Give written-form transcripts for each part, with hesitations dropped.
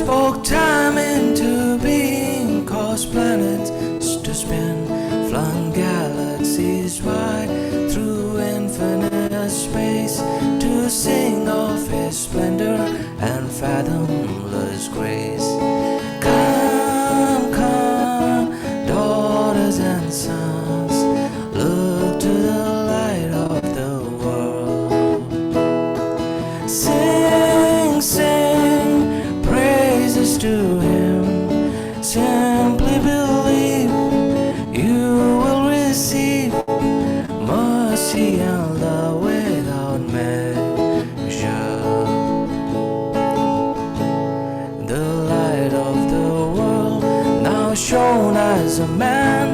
spoke time into being, caused planets to spin, flung galaxies wide through infinite space to sing of his splendor and fathomless grace. Come, come, daughters and sons, look to the light of the world. Sing, sing praises to him. Simply believe you will receive mercy and love without measure. The light of the world now shone as a man,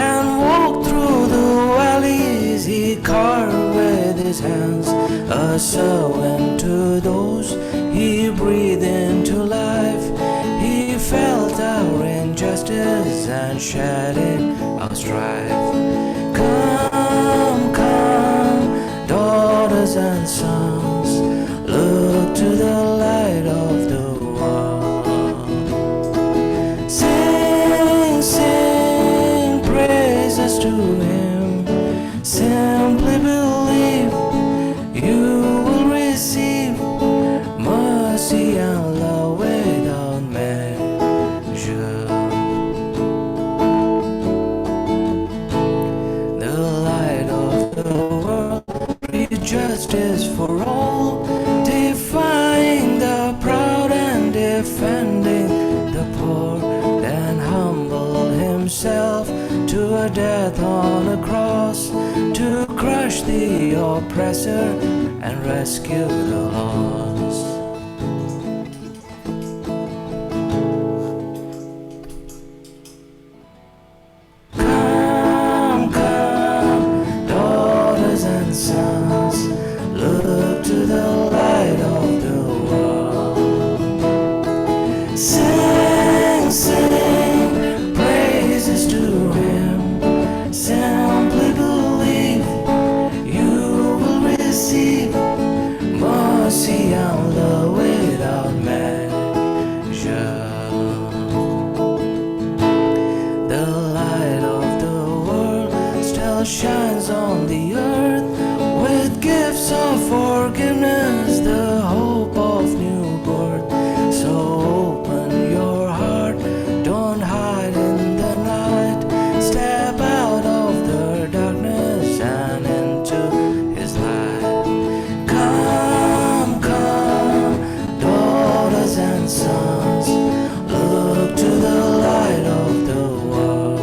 and walked through the valleys he carved with his hands, a servant to those he breathed into life. He felt our injustice and shattered our strife. Come, come, daughters and sons, look to the light of the world. Sing, sing praises to him. Simply believe you will receive mercy and love without measure. The light of the world, preach justice for all, defying the proud and defending the poor, then humble himself to a death on a cross, to crush the oppressor and rescue the lost. Come, come, daughters and sons, look to the light of the world. Sing, sing praises to him. Simply believe you will receive mercy and love without measure. The light of the world still shines on the earth with gifts of forgiveness, the hope of new birth. So open your heart, don't hide in the night. Step out of the darkness and into his light. Come, come, daughters and sons, look to the light of the world.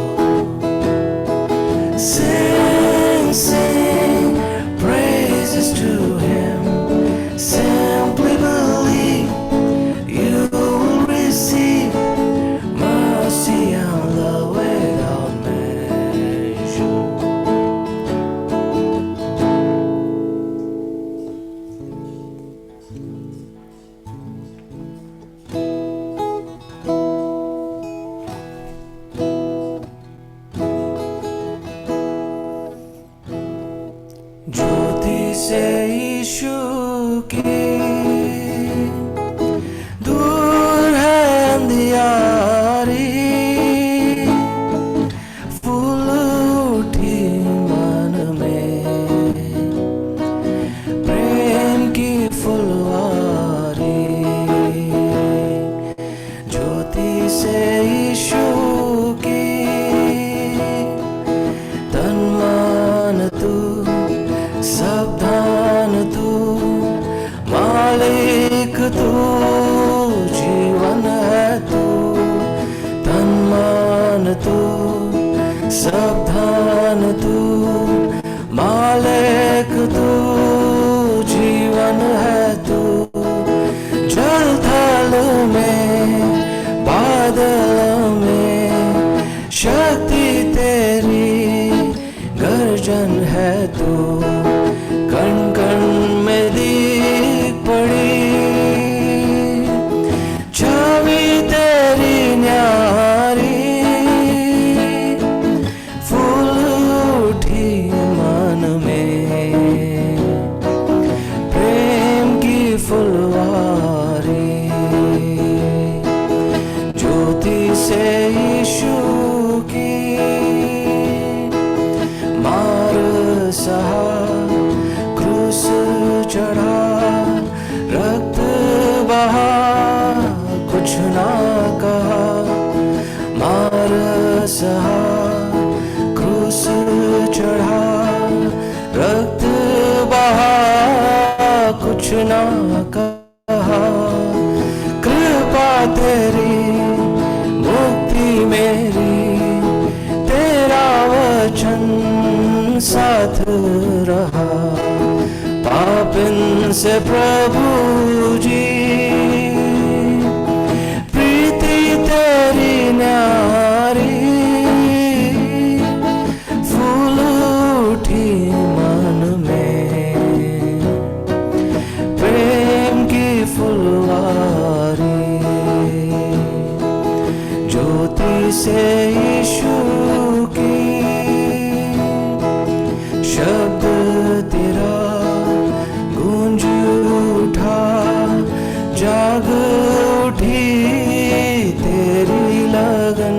Sing, sing praises to him. Simply believe you will receive mercy and love without measure. ज्योति से यीशु की दूर है अंधियारी, फूल उठी मन में प्रेम की फुलवारी। ज्योति से यीशु की तन मन तू, सावधान तू, मालिक तू, जीवन है तू। तन मन तू, सावधान तू, मालिक तू, जीवन है तू। जल थल में, बादल में, शक्ति तेरी गर्जन है तू। कण कण में दीप पड़ी, छवि तेरी न्यारी, फूल उठी मन में। से प्रभु जी प्रीति तेरी न्यारी फूल उठी मन में प्रेम की फुलवारी ज्योति से यीशु की शब्द तेरा गूंज उठा जाग उठी तेरी लगन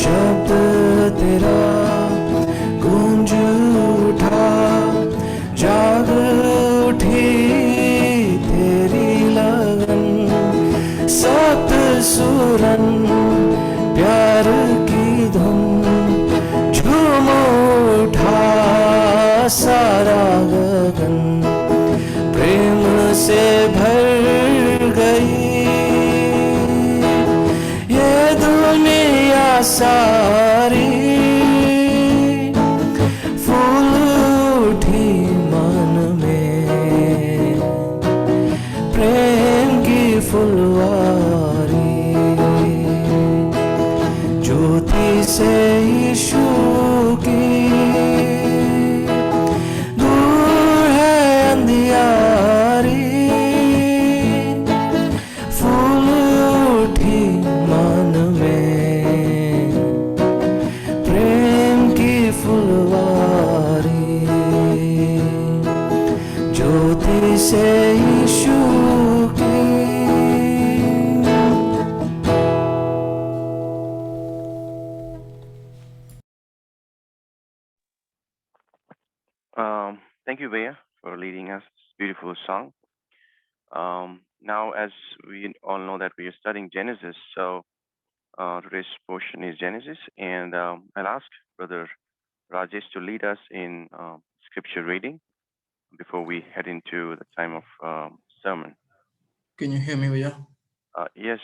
शब्द तेरा गूंज उठा जाग उठी तेरी लगन सत सुरन प्यार की धुन झूम उठा सारा गगन प्रेम से भर गई ये दुनिया सारी फूल उठी मन में प्रेम की फुलवारी ज्योति से यीशु की दूर है अंधियारी फूल उठी मन में प्रेम की फुलवारी ज्योति से यीशु की Thank you, Baya, for leading us this beautiful song. Now, as we all know that we are studying Genesis, so today's portion is Genesis, and I'll ask Brother Rajesh to lead us in scripture reading before we head into the time of sermon. Can you hear me, Vaya? Yes.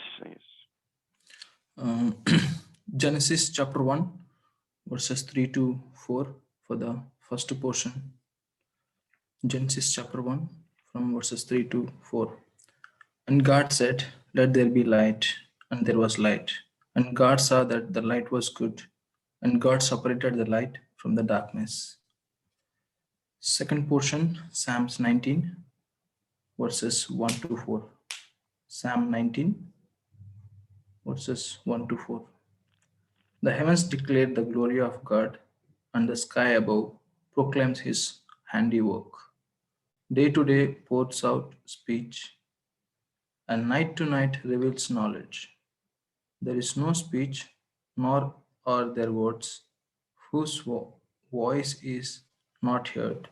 Genesis chapter 1, verses 3 to 4 for the first portion. Genesis chapter 1, from verses 3 to 4. And God said, "Let there be light," and there was light. And God saw that the light was good, and God separated the light from the darkness. Second portion, Psalms 19, verses 1 to 4. Psalm 19, verses 1 to 4. The heavens declare the glory of God, and the sky above proclaims his handiwork. Day to day pours out speech, and night to night reveals knowledge. There is no speech, nor are there words, whose voice is not heard.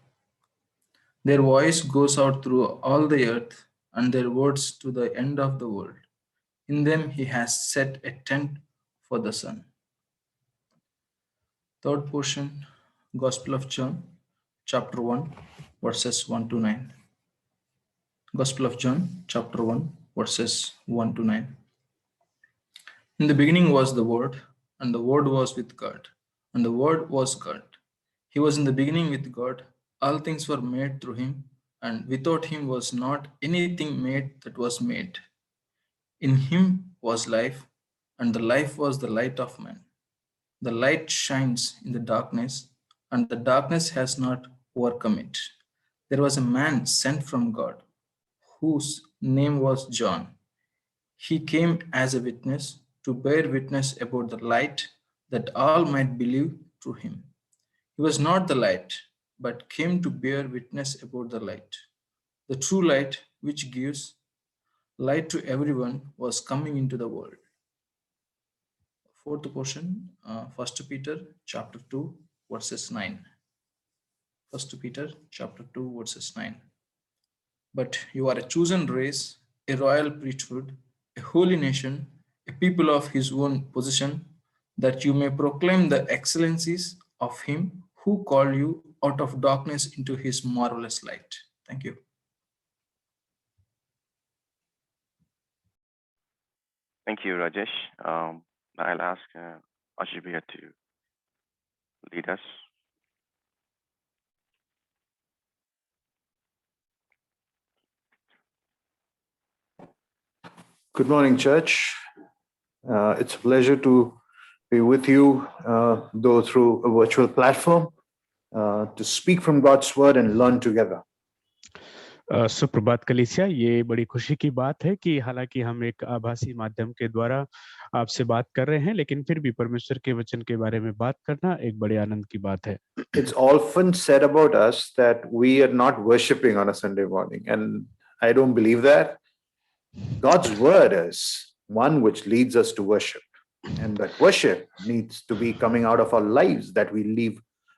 Their voice goes out through all the earth, and their words to the end of the world. In them he has set a tent for the sun. Third portion, Gospel of John, chapter 1, verses 1 to 9. Gospel of John, chapter 1, verses 1 to 9. In the beginning was the Word, and the Word was with God, and the Word was God. He was in the beginning with God. All things were made through him, and without him was not anything made that was made. In him was life, and the life was the light of man. The light shines in the darkness, and the darkness has not overcome it. There was a man sent from God, whose name was John. He came as a witness to bear witness about the light, that all might believe through him. He was not the light, but came to bear witness about the light. The true light, which gives light to everyone, was coming into the world. Fourth portion, 1 Peter chapter 2, verses 9. 1 Peter chapter 2, verses 9. But you are a chosen race, a royal priesthood, a holy nation, a people of his own possession, that you may proclaim the excellencies of him who called you out of darkness into his marvelous light. Thank you. Thank you, Rajesh. I'll ask Ashibia to lead us. Good morning, church. It's a pleasure to be with you, though through a virtual platform, to speak from God's word and learn together. सुप्रभात कलीसिया, ये बड़ी खुशी की बात है कि हालांकि हम एक आभासी माध्यम के द्वारा आपसे बात कर रहे हैं, लेकिन फिर भी परमेश्वर के वचन के बारे में बात करना एक बड़े आनंद की बात है। It's often said about us that we are not worshiping on a Sunday morning, and I don't believe that. God's word is one which leads us to worship, and that worship needs to be coming out of our lives that we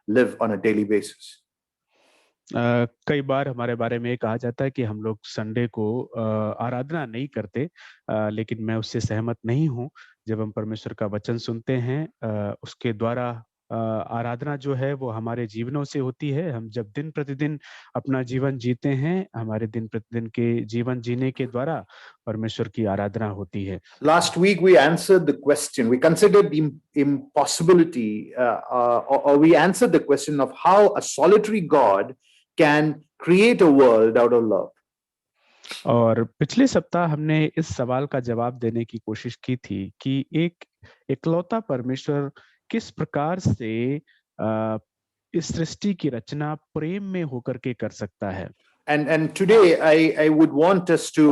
live on a daily basis. कई बार हमारे बारे में कहा जाता है कि हम लोग संडे को आराधना नहीं करते, लेकिन मैं उससे सहमत नहीं हूं। जब हम परमेश्वर का वचन सुनते हैं, उसके द्वारा आराधना जो है वो हमारे जीवनों से होती है। हम जब दिन प्रतिदिन अपना जीवन जीते हैं, हमारे दिन प्रतिदिन के जीवन जीने के द्वारा परमेश्वर की आराधना होती है। Last week we answered the question. We considered the impossibility, or we answered the question of how a solitary God can create a world out of love. और पिछले सप्ताह हमने इस सवाल का जवाब देने की कोशिश की थी कि एक इकलौता परमेश्वर किस प्रकार से इस सृष्टि की रचना प्रेम में होकर के कर सकता है। And today I would want us to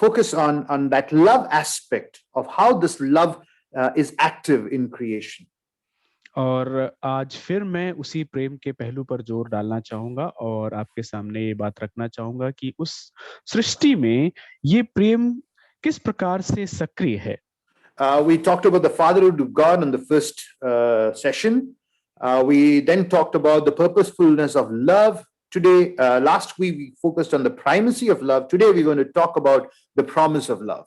focus on that love aspect of how this love is active in creation. और आज फिर मैं उसी प्रेम के पहलू पर जोर डालना चाहूंगा और आपके सामने ये बात रखना चाहूंगा कि उस सृष्टि में ये प्रेम किस प्रकार से सक्रिय है। We talked about the fatherhood of God in the first session. We then talked about the purposefulness of love. Today, last week we focused on the primacy of love. Today we're going to talk about the promise of love.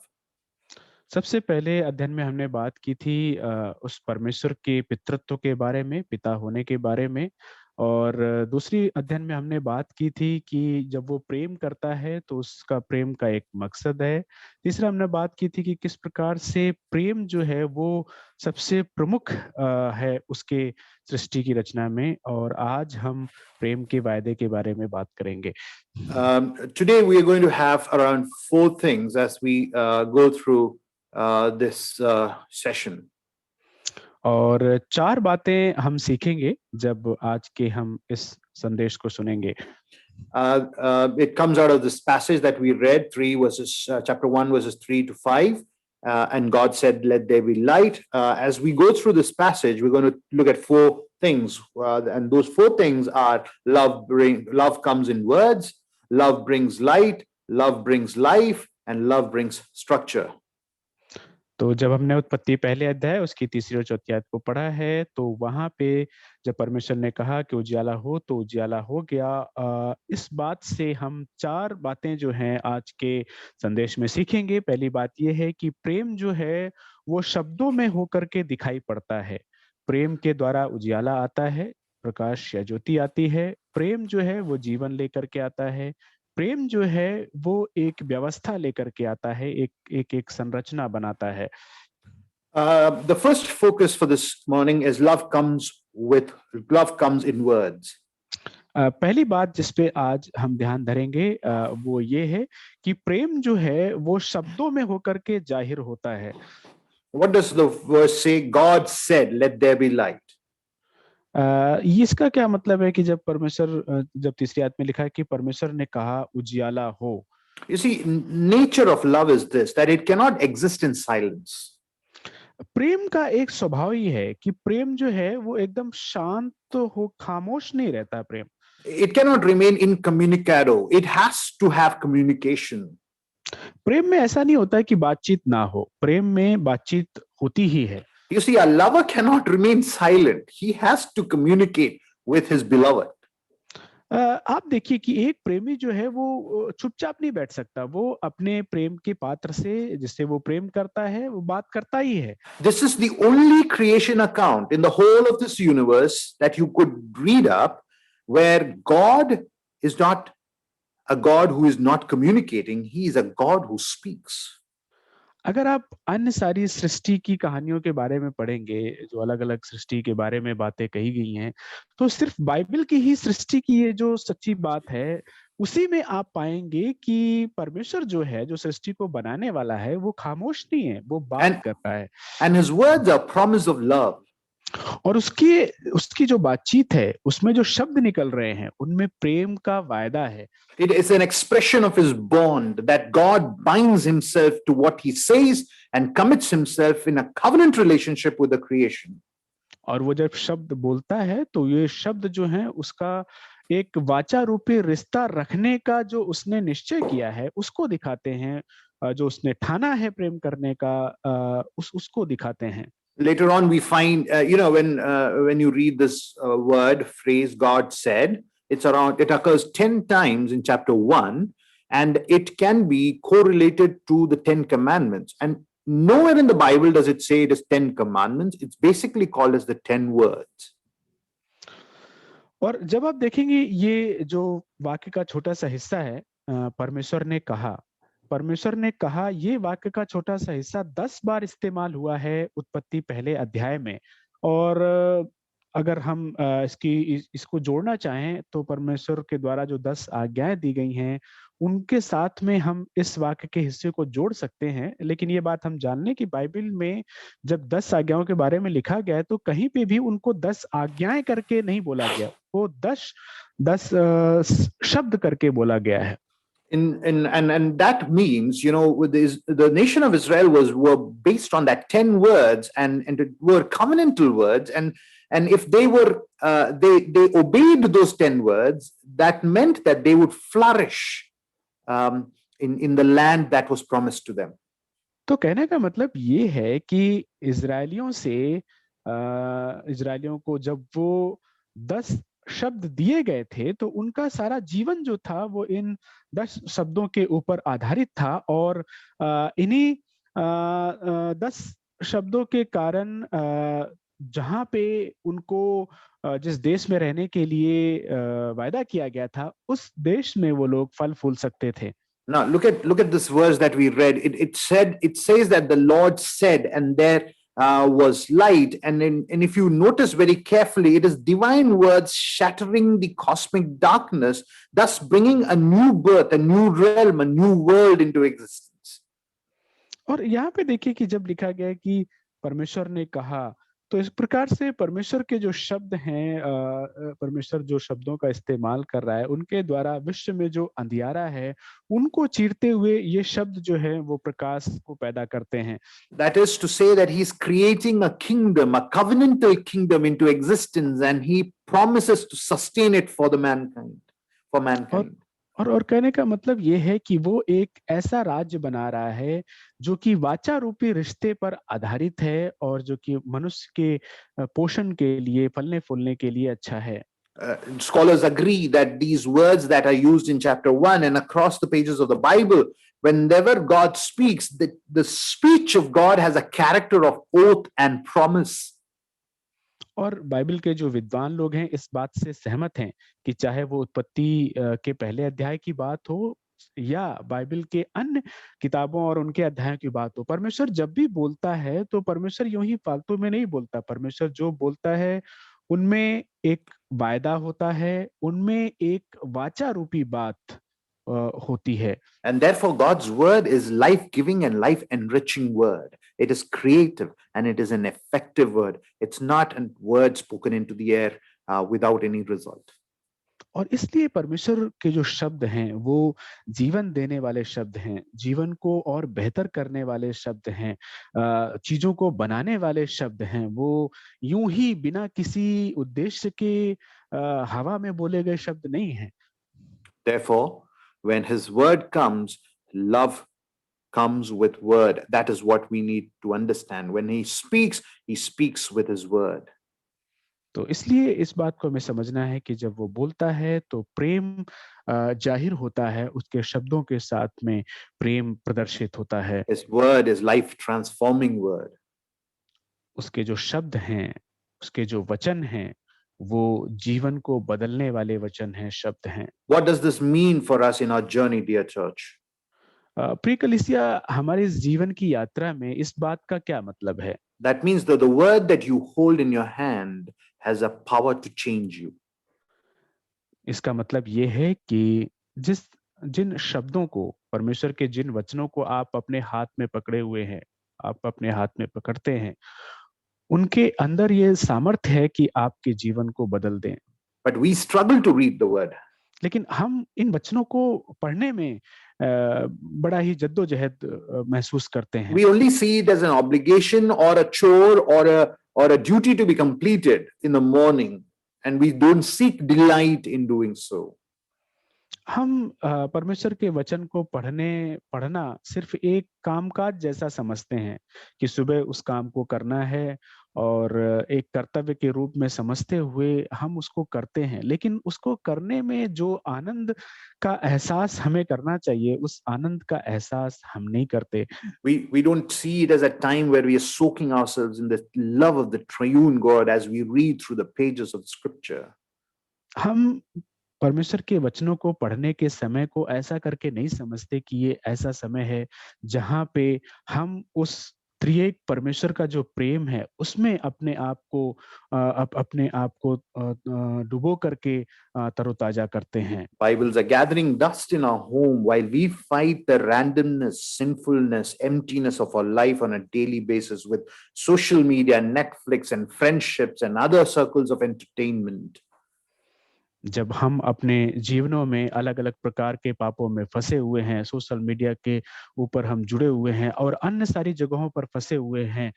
सबसे पहले अध्ययन में हमने बात की थी उस परमेश्वर के पितृत्व के बारे में, पिता होने के बारे में, और दूसरी अध्ययन में हमने बात की थी कि जब वो प्रेम करता है तो उसका प्रेम का एक मकसद है। तीसरा हमने बात की थी कि किस प्रकार से प्रेम जो है वो सबसे प्रमुख है उसके सृष्टि की रचना में, और आज हम प्रेम के वायदे के बारे में बात करेंगे। Today we are going to have around 4 things as we go through this session. और 4 बातें हम सीखेंगे जब आज के हम इस संदेश को सुनेंगे। It comes out of this passage that we read, chapter 1 verses 3 to 5, and God said, "Let there be light." As we go through this passage, we're going to look at 4 things, and those 4 things are love comes in words, love brings light, love brings life, and love brings structure. तो जब हमने उत्पत्ति पहले अध्याय उसकी तीसरी और चौथी आयत को पढ़ा है, तो वहां पे जब परमेश्वर ने कहा कि उजियाला हो तो उजियाला हो गया। इस बात से हम 4 बातें जो हैं आज के संदेश में सीखेंगे। पहली बात यह है कि प्रेम जो है वो शब्दों में होकर के दिखाई पड़ता है। प्रेम के द्वारा उजियाला आता है, प्रकाश या ज्योति आती है। प्रेम जो है वो जीवन लेकर के आता है। प्रेम जो है वो एक व्यवस्था लेकर के आता है, एक संरचना बनाता है। The first focus for this morning is love comes in words. पहली बात जिस पे आज हम ध्यान धरेंगे वो ये है कि प्रेम जो है वो शब्दों में होकर के जाहिर होता है। What does the verse say? God said, "Let there be light." इसका क्या मतलब है कि जब तीसरी आयत में लिखा है कि परमेश्वर ने कहा उजियाला हो। You see, nature of love is this, that it cannot exist in silence. प्रेम का एक स्वभाव ही है कि प्रेम जो है वो एकदम शांत हो, खामोश नहीं रहता। प्रेम It cannot remain incommunicado. It has to have communication. प्रेम में ऐसा नहीं होता है कि बातचीत ना हो, प्रेम में बातचीत होती ही है। You see, a lover cannot remain silent. He has to communicate with his beloved. आप देखिए कि एक प्रेमी जो है वो चुपचाप नहीं बैठ सकता, वो अपने प्रेम के पात्र से जिससे वो प्रेम करता है वो बात करता ही है। This is the only creation account in the whole of this universe that you could read up where God is not a God who is not communicating, he is a God who speaks. अगर आप अन्य सारी सृष्टि की कहानियों के बारे में पढ़ेंगे, जो अलग-अलग सृष्टि के बारे में बातें कही गई हैं, तो सिर्फ बाइबल की ही सृष्टि की ये जो सच्ची बात है, उसी में आप पाएंगे कि परमेश्वर जो है, जो सृष्टि को बनाने वाला है, वो खामोश नहीं है, वो बात And- कर रहा है। And his words are promise of love. और उसकी जो बातचीत है, उसमें जो शब्द निकल रहे हैं, उनमें प्रेम का वायदा है। It is an expression of his bond that God binds himself to what he says and commits himself in a covenant relationship with the creation. और वो जब शब्द बोलता है तो ये शब्द जो है उसका एक वाचा रूपी रिश्ता रखने का जो उसने निश्चय किया है उसको दिखाते हैं, जो उसने ठाना है प्रेम करने का, उसको दिखाते हैं। Later on, we find, when you read this word phrase, God said, it occurs 10 times in chapter 1, and it can be correlated to the 10 commandments. And nowhere in the Bible does it say it is 10 commandments. It's basically called as the 10 words. और जब आप देखेंगे ये जो वाक्य का छोटा सा हिस्सा है, परमेश्वर ने कहा ये वाक्य का छोटा सा हिस्सा 10 बार इस्तेमाल हुआ है उत्पत्ति पहले अध्याय में। और अगर हम इसको जोड़ना चाहें तो परमेश्वर के द्वारा जो 10 आज्ञाएं दी गई हैं उनके साथ में हम इस वाक्य के हिस्से को जोड़ सकते हैं। लेकिन ये बात हम जान लें कि बाइबल में जब 10 आज्ञाओं के बारे में लिखा गया है तो कहीं पे भी उनको 10 आज्ञाएं करके नहीं बोला गया, वो 10 शब्द करके बोला गया है। And that means, the nation of Israel were based on that 10 words, and it were covenantal words, and if they were they obeyed those 10 words, that meant that they would flourish in the land that was promised to them. तो कहने का मतलब ये है कि इजरायलियों को जब वो 10 शब्द दिए गए थे तो उनका सारा जीवन जो था वो इन 10 शब्दों के ऊपर आधारित था। और इन्हीं 10 शब्दों के कारण जहाँ पे उनको जिस देश में रहने के लिए वायदा किया गया था उस देश में वो लोग फल फूल सकते थे। Now look at this verse that we read. It says that the Lord said, and there was light. And if you notice very carefully, it is divine words shattering the cosmic darkness, thus bringing a new birth, a new realm, a new world into existence. और यहाँ पे देखिए कि जब लिखा गया है कि परमेश्वर ने कहा, तो इस प्रकार से परमेश्वर के जो शब्द हैं, परमेश्वर जो शब्दों का इस्तेमाल कर रहा है उनके द्वारा विश्व में जो अंधियारा है उनको चीरते हुए ये शब्द जो है वो प्रकाश को पैदा करते हैं। That is to say that he is creating a kingdom, a covenantal kingdom into existence, and he promises to sustain it for mankind. और कहने का मतलब ये है कि वो एक ऐसा राज्य बना रहा है जो कि वाचा रूपी रिश्ते पर आधारित है और जो कि मनुष्य के पोषण के लिए, फलने फूलने के लिए अच्छा है। Scholars agree that these words that are used in chapter 1 and across the pages of the Bible, whenever God speaks, the speech of God has a character of oath and promise. और Bible के जो विद्वान लोग हैं इस बात से सहमत हैं कि चाहे वो उत्पत्ति के पहले अध्याय की बात हो या बाइबल के अन्य किताबों और उनके अध्यायों की बात हो, परमेश्वर जब भी बोलता है तो परमेश्वर यूं ही फालतू में नहीं बोलता। परमेश्वर जो बोलता है उनमें एक वायदा होता है, उनमें एक वाचा रूपी बात होती है। And therefore God's word is life-giving and life-enriching word. It is creative and it is an effective word. It's not a word spoken into the air without any result. और इसलिए परमेश्वर के जो शब्द हैं वो जीवन देने वाले शब्द हैं, जीवन को और बेहतर करने वाले शब्द हैं, चीजों को बनाने वाले शब्द हैं। वो यूं ही बिना किसी उद्देश्य के हवा में बोले गए शब्द नहीं हैं। Therefore, when his word comes, love comes with word. That is what we need to understand. When he speaks with his word. तो इसलिए इस बात को हमें समझना है कि जब वो बोलता है तो प्रेम जाहिर होता है, उसके शब्दों के साथ में प्रेम प्रदर्शित होता है। His word is life transforming word. उसके जो शब्द हैं, उसके जो वचन हैं, वो जीवन को बदलने वाले वचन हैं, शब्द हैं। What does this mean for us in our journey, dear church? प्रिय कलीसिया, हमारे जीवन की यात्रा में इस बात का क्या मतलब है? That means that the word that you hold in your hand has a power to change you. इसका मतलब ये है कि जिन शब्दों को, परमेश्वर के जिन वचनों को आप अपने हाथ में पकड़े हुए हैं, आप अपने हाथ में पकड़ते हैं, उनके अंदर ये सामर्थ्य है कि आपके जीवन को बदल दें। But we struggle to read the word. लेकिन हम इन वचनों को पढ़ने में बड़ा ही जद्दोजहद महसूस करते हैं। We only see it as an obligation or a chore or a duty to be completed in the morning, and we don't seek delight in doing so. हम परमेश्वर के वचन को पढ़ना सिर्फ एक कामकाज जैसा समझते हैं कि सुबह उस काम को करना है और एक कर्तव्य के रूप में समझते हुए हम उसको करते हैं, लेकिन उसको करने में जो आनंद का एहसास हमें करना चाहिए, उस आनंद का एहसास हम नहीं करते। We don't see it as a time where we are soaking ourselves in the love of the triune God as we read through the pages of Scripture. हम परमेश्वर के वचनों को पढ़ने के समय को ऐसा करके नहीं समझते कि ये ऐसा समय है जहां पे हम उस त्रिएक परमेश्वर का जो प्रेम है उसमें अपने आप को डुबो करके तरोताजा करते हैं। Bibles are gathering dust in our home while we fight the randomness, sinfulness, emptiness of our life on a daily basis with social media, Netflix, and friendships and other circles of entertainment. जब हम अपने जीवनों में अलग अलग प्रकार के पापों में फंसे हुए हैं, सोशल मीडिया के ऊपर हम जुड़े हुए हैं और अन्य सारी जगहों पर फंसे हुए हैं,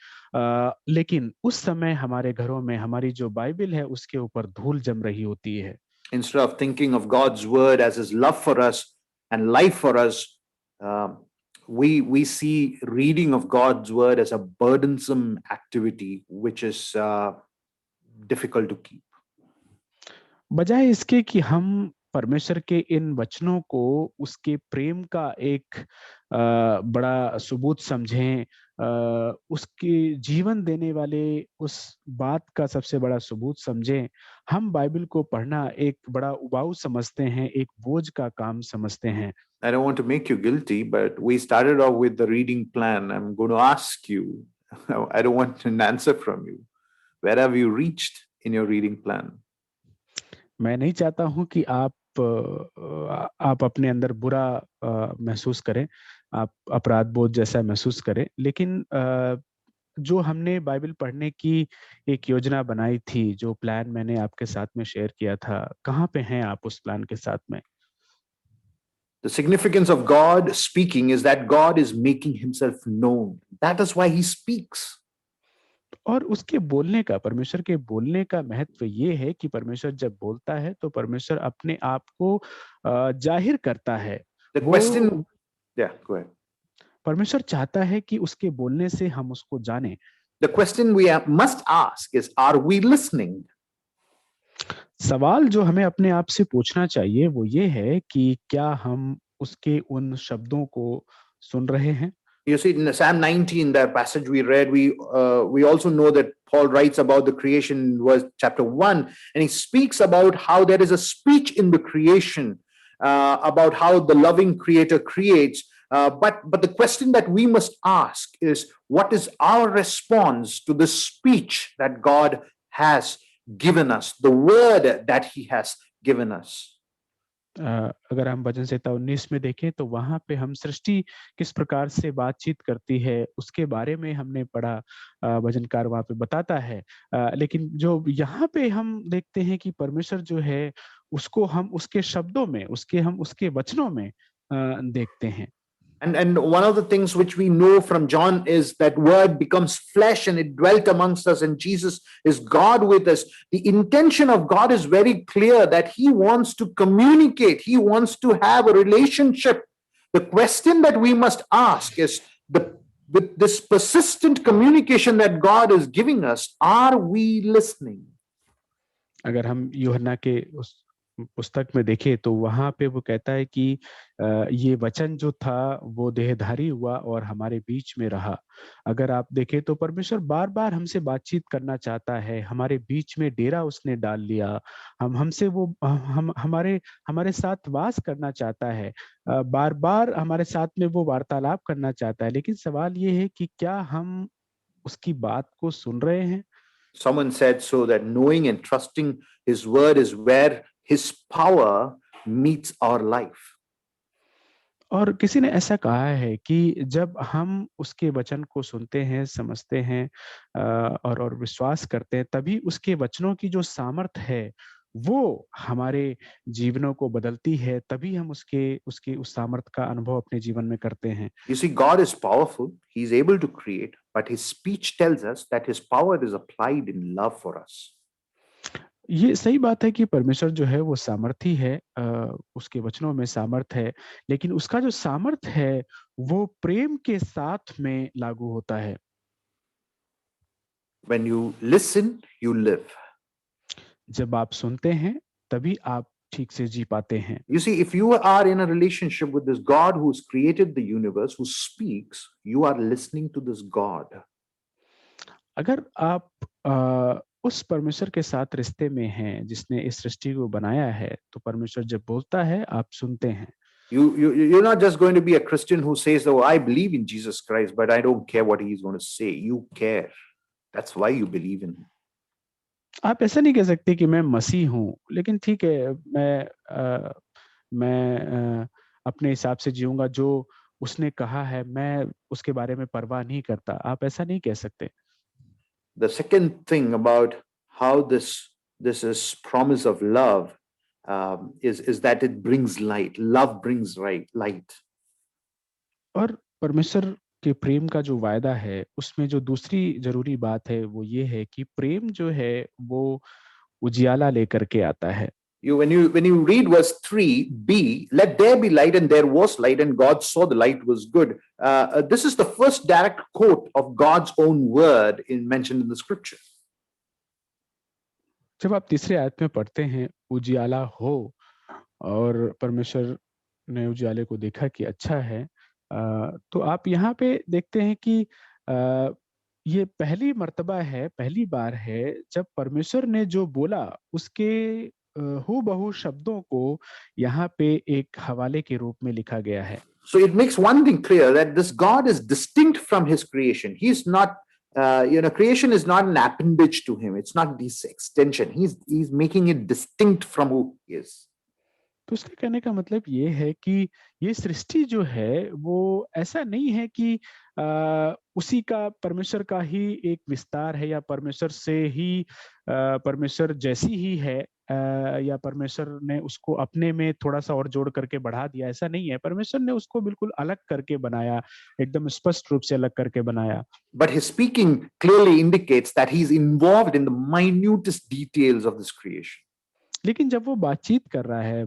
लेकिन उस समय हमारे घरों में हमारी जो बाइबल है उसके ऊपर धूल जम रही होती है। Instead of thinking of God's word as his love for us and life for us, we see reading of God's word as a burdensome activity which is difficult to keep. बजाय इसके कि हम परमेश्वर के इन वचनों को उसके प्रेम का एक बड़ा सबूत समझें, उसके जीवन देने वाले उस बात का सबसे बड़ा सबूत समझें, हम बाइबल को पढ़ना एक बड़ा उबाऊ समझते हैं, एक बोझ का काम समझते हैं। I don't want to make you guilty, but we started off with the reading plan. I'm going to ask you, I don't want an answer from you. Where have you reached in your reading plan? मैं नहीं चाहता हूं कि आप अपने अंदर बुरा महसूस करें, आप अपराध बोध जैसा महसूस करें, लेकिन जो हमने बाइबल पढ़ने की एक योजना बनाई थी, जो प्लान मैंने आपके साथ में शेयर किया था, कहाँ पे हैं आप उस प्लान के साथ में? The significance of God speaking is that God is making himself known. That is why he speaks. और उसके बोलने का, परमेश्वर के बोलने का महत्व ये है कि परमेश्वर जब बोलता है तो परमेश्वर अपने आप को जाहिर करता है। The question, yeah, go ahead. परमेश्वर चाहता है कि उसके बोलने से हम उसको जानें। The question we must ask is, are we listening? सवाल जो हमें अपने आप से पूछना चाहिए वो ये है कि क्या हम उसके उन शब्दों को सुन रहे हैं? You see, in Psalm 19, the passage we read, we also know that Paul writes about the creation in verse chapter 1, and he speaks about how there is a speech in the creation, about how the loving creator creates. But the question that we must ask is, what is our response to the speech that God has given us, the word that he has given us? अगर हम भजन संहिता 19 में देखें तो वहां पे हम सृष्टि किस प्रकार से बातचीत करती है उसके बारे में हमने पढ़ा, भजनकार वहां पे बताता है, लेकिन जो यहाँ पे हम देखते हैं कि परमेश्वर जो है उसको हम उसके शब्दों में, उसके वचनों में देखते हैं। And one of the things which we know from John is that word becomes flesh and it dwelt amongst us, and Jesus is God with us. The intention of God is very clear, that he wants to communicate. He wants to have a relationship. The question that we must ask is, with this persistent communication that God is giving us, are we listening? अगर हम यूहन्ना के उस पुस्तक में देखें तो वहां पे वो कहता है कि ये वचन जो था वो देहधारी हुआ और हमारे बीच में रहा। अगर आप देखें तो परमेश्वर बार बार हमसे बातचीत करना चाहता है, हमारे बीच में डेरा उसने डाल लिया, हमसे वो हमारे साथ वास करना चाहता है, बार बार हमारे साथ में वो वार्तालाप करना चाहता है, लेकिन सवाल ये है कि क्या हम उसकी बात को सुन रहे हैं? Someone said so that knowing and trusting his word is where his power meets our life. और किसी ने ऐसा कहा है कि जब हम उसके वचन को सुनते हैं, समझते हैं और विश्वास करते हैं, तभी उसके वचनों की जो सामर्थ है, वो हमारे जीवनों को बदलती है, तभी हम उसके उस सामर्थ का अनुभव अपने जीवन में करते हैं। You see, God is powerful. He is able to create, but his speech tells us that his power is applied in love for us. ये सही बात है कि परमेश्वर जो है वो सामर्थी है, उसके वचनों में सामर्थ है, लेकिन उसका जो सामर्थ है वो प्रेम के साथ में लागू होता है। When you listen, you live. जब आप सुनते हैं तभी आप ठीक से जी पाते हैं। You see, if you are in a relationship with this God who's created the universe, who speaks, you are listening to this God. अगर आप उस परमेश्वर के साथ रिश्ते में हैं जिसने इस सृष्टि को बनाया है, तो परमेश्वर जब बोलता है आप सुनते हैं। You're not just going to be a Christian who says, "Oh, I believe in Jesus Christ, but I don't care what he's going to say." You care. That's why you believe in him. आप ऐसा नहीं कह सकते कि मैं मसीह हूँ, लेकिन ठीक है मैं अपने हिसाब से जीऊंगा, जो उसने कहा है मैं उसके बारे में परवाह नहीं करता। आप ऐसा नहीं कह सकते। The second thing about how this is promise of love is that it brings light. Love brings light. और परमेश्वर के प्रेम का जो वायदा है, उसमें जो दूसरी जरूरी बात है वो ये है कि प्रेम जो है वो उजियाला लेकर के आता है। When you read verse 3b, let there be light, and there was light, and God saw the light was good. This is the first direct quote of God's own word mentioned in the scripture. जब आप तीसरे आयत में पढ़ते हैं उजियाला हो, और परमेश्वर ने उजियाले को देखा कि अच्छा है, तो आप यहाँ पे देखते हैं कि ये पहली मर्तबा है, पहली बार है जब परमेश्वर ने जो बोला उसके हूबहू शब्दों को यहाँ पे एक हवाले के रूप में लिखा गया है। So it makes one thing clear, that this God is distinct from his creation. He's not, creation is not an appendage to him. It's not this extension. He's making it distinct from who he is. तो उसके कहने का मतलब ये है कि ये सृष्टि जो है वो ऐसा नहीं है कि उसी का, परमेश्वर का ही एक विस्तार है, या परमेश्वर से ही परमेश्वर जैसी ही है, या परमेश्वर ने उसको अपने में थोड़ा सा और जोड़ करके बढ़ा दिया। ऐसा नहीं है, परमेश्वर ने उसको बिल्कुल अलग करके बनाया, एकदम स्पष्ट रूप से अलग करके बनाया। But his speaking clearly indicates that he's involved in the minutest details of this creation. लेकिन जब वो बातचीत कर रहा है,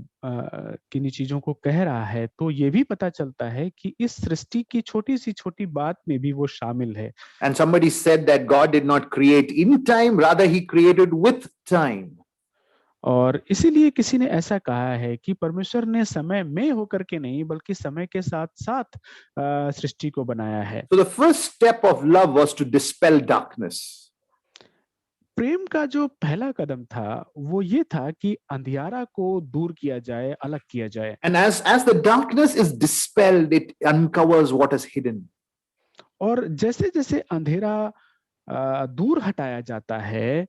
किन्हीं चीजों को कह रहा है, तो ये भी पता चलता है कि इस सृष्टि की छोटी सी छोटी बात में भी वो शामिल है। And somebody said that God did not create in time, rather he created with time. और इसीलिए किसी ने ऐसा कहा है कि परमेश्वर ने समय में होकर के नहीं, बल्कि समय के साथ साथ सृष्टि को बनाया है। So the first step of love was to dispel darkness. प्रेम का जो पहला कदम था वो ये था कि अंधियारा को दूर किया जाए, अलग किया जाए। And as the darkness is dispelled, it uncovers what is hidden. और जैसे जैसे अंधेरा दूर हटाया जाता है,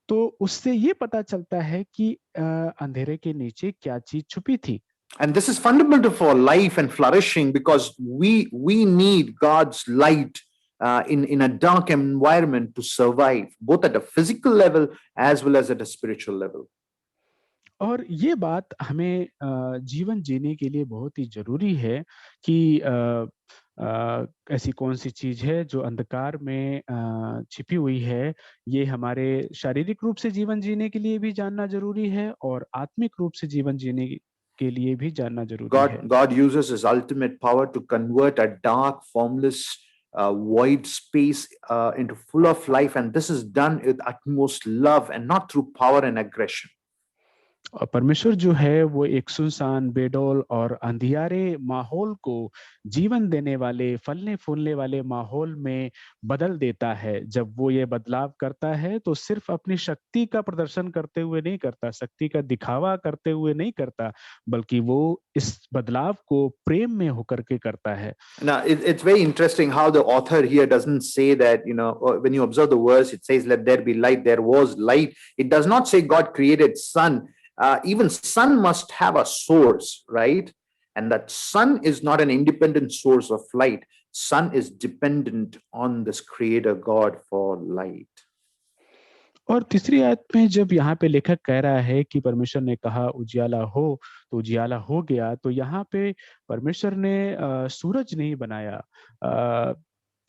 तो उससे ये पता चलता है कि अंधेरे के नीचे क्या चीज छुपी थी। And this is fundamental for life and flourishing, because we need God's light in a dark environment to survive, both at a physical level as well as at a spiritual level. और ये बात हमें जीवन जीने के लिए बहुत ही जरूरी है कि ऐसी कौन सी चीज है जो अंधकार में छिपी हुई है। ये हमारे शारीरिक रूप से जीवन जीने के लिए भी जानना जरूरी है, और आत्मिक रूप से जीवन जीने के लिए भी जानना जरूरी है। God uses his ultimate power to convert a dark, formless, void space into full of life, and this is done with utmost love and not through power and aggression. और परमेश्वर जो है वो एक सुनसान, बेडौल और अंधियारे माहौल को जीवन देने वाले, फलने फूलने वाले माहौल में बदल देता है। जब वो ये बदलाव करता है तो सिर्फ अपनी शक्ति का प्रदर्शन करते हुए नहीं करता, शक्ति का दिखावा करते हुए नहीं करता, बल्कि वो इस बदलाव को प्रेम में होकर के करता है। Now, it's very interesting how the author here doesn't say that, when you observe the verse, it says, "Let there be light." There was light. It does not say God created sun even sun must have a source, right? And that sun is not an independent source of light. Sun is dependent on this creator God for light. और तीसरी आयत में जब यहाँ पे लेखक कह रहा है कि परमेश्वर ने कहा उजियाला हो तो उजियाला हो गया, तो यहाँ पे परमेश्वर ने सूरज नहीं बनाया।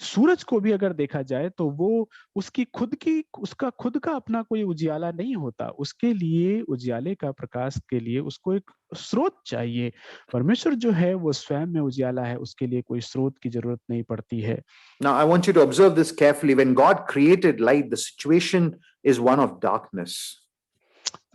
सूरज को भी अगर देखा जाए तो वो उसका खुद का अपना कोई उजियाला नहीं होता। उसके लिए उजियाले का प्रकाश के लिए उसको एक स्रोत चाहिए। परमेश्वर जो है वो स्वयं में उजियाला है, उसके लिए कोई स्रोत की जरूरत नहीं पड़ती है। Now I want you to observe this carefully. When God created light, the situation is one of darkness.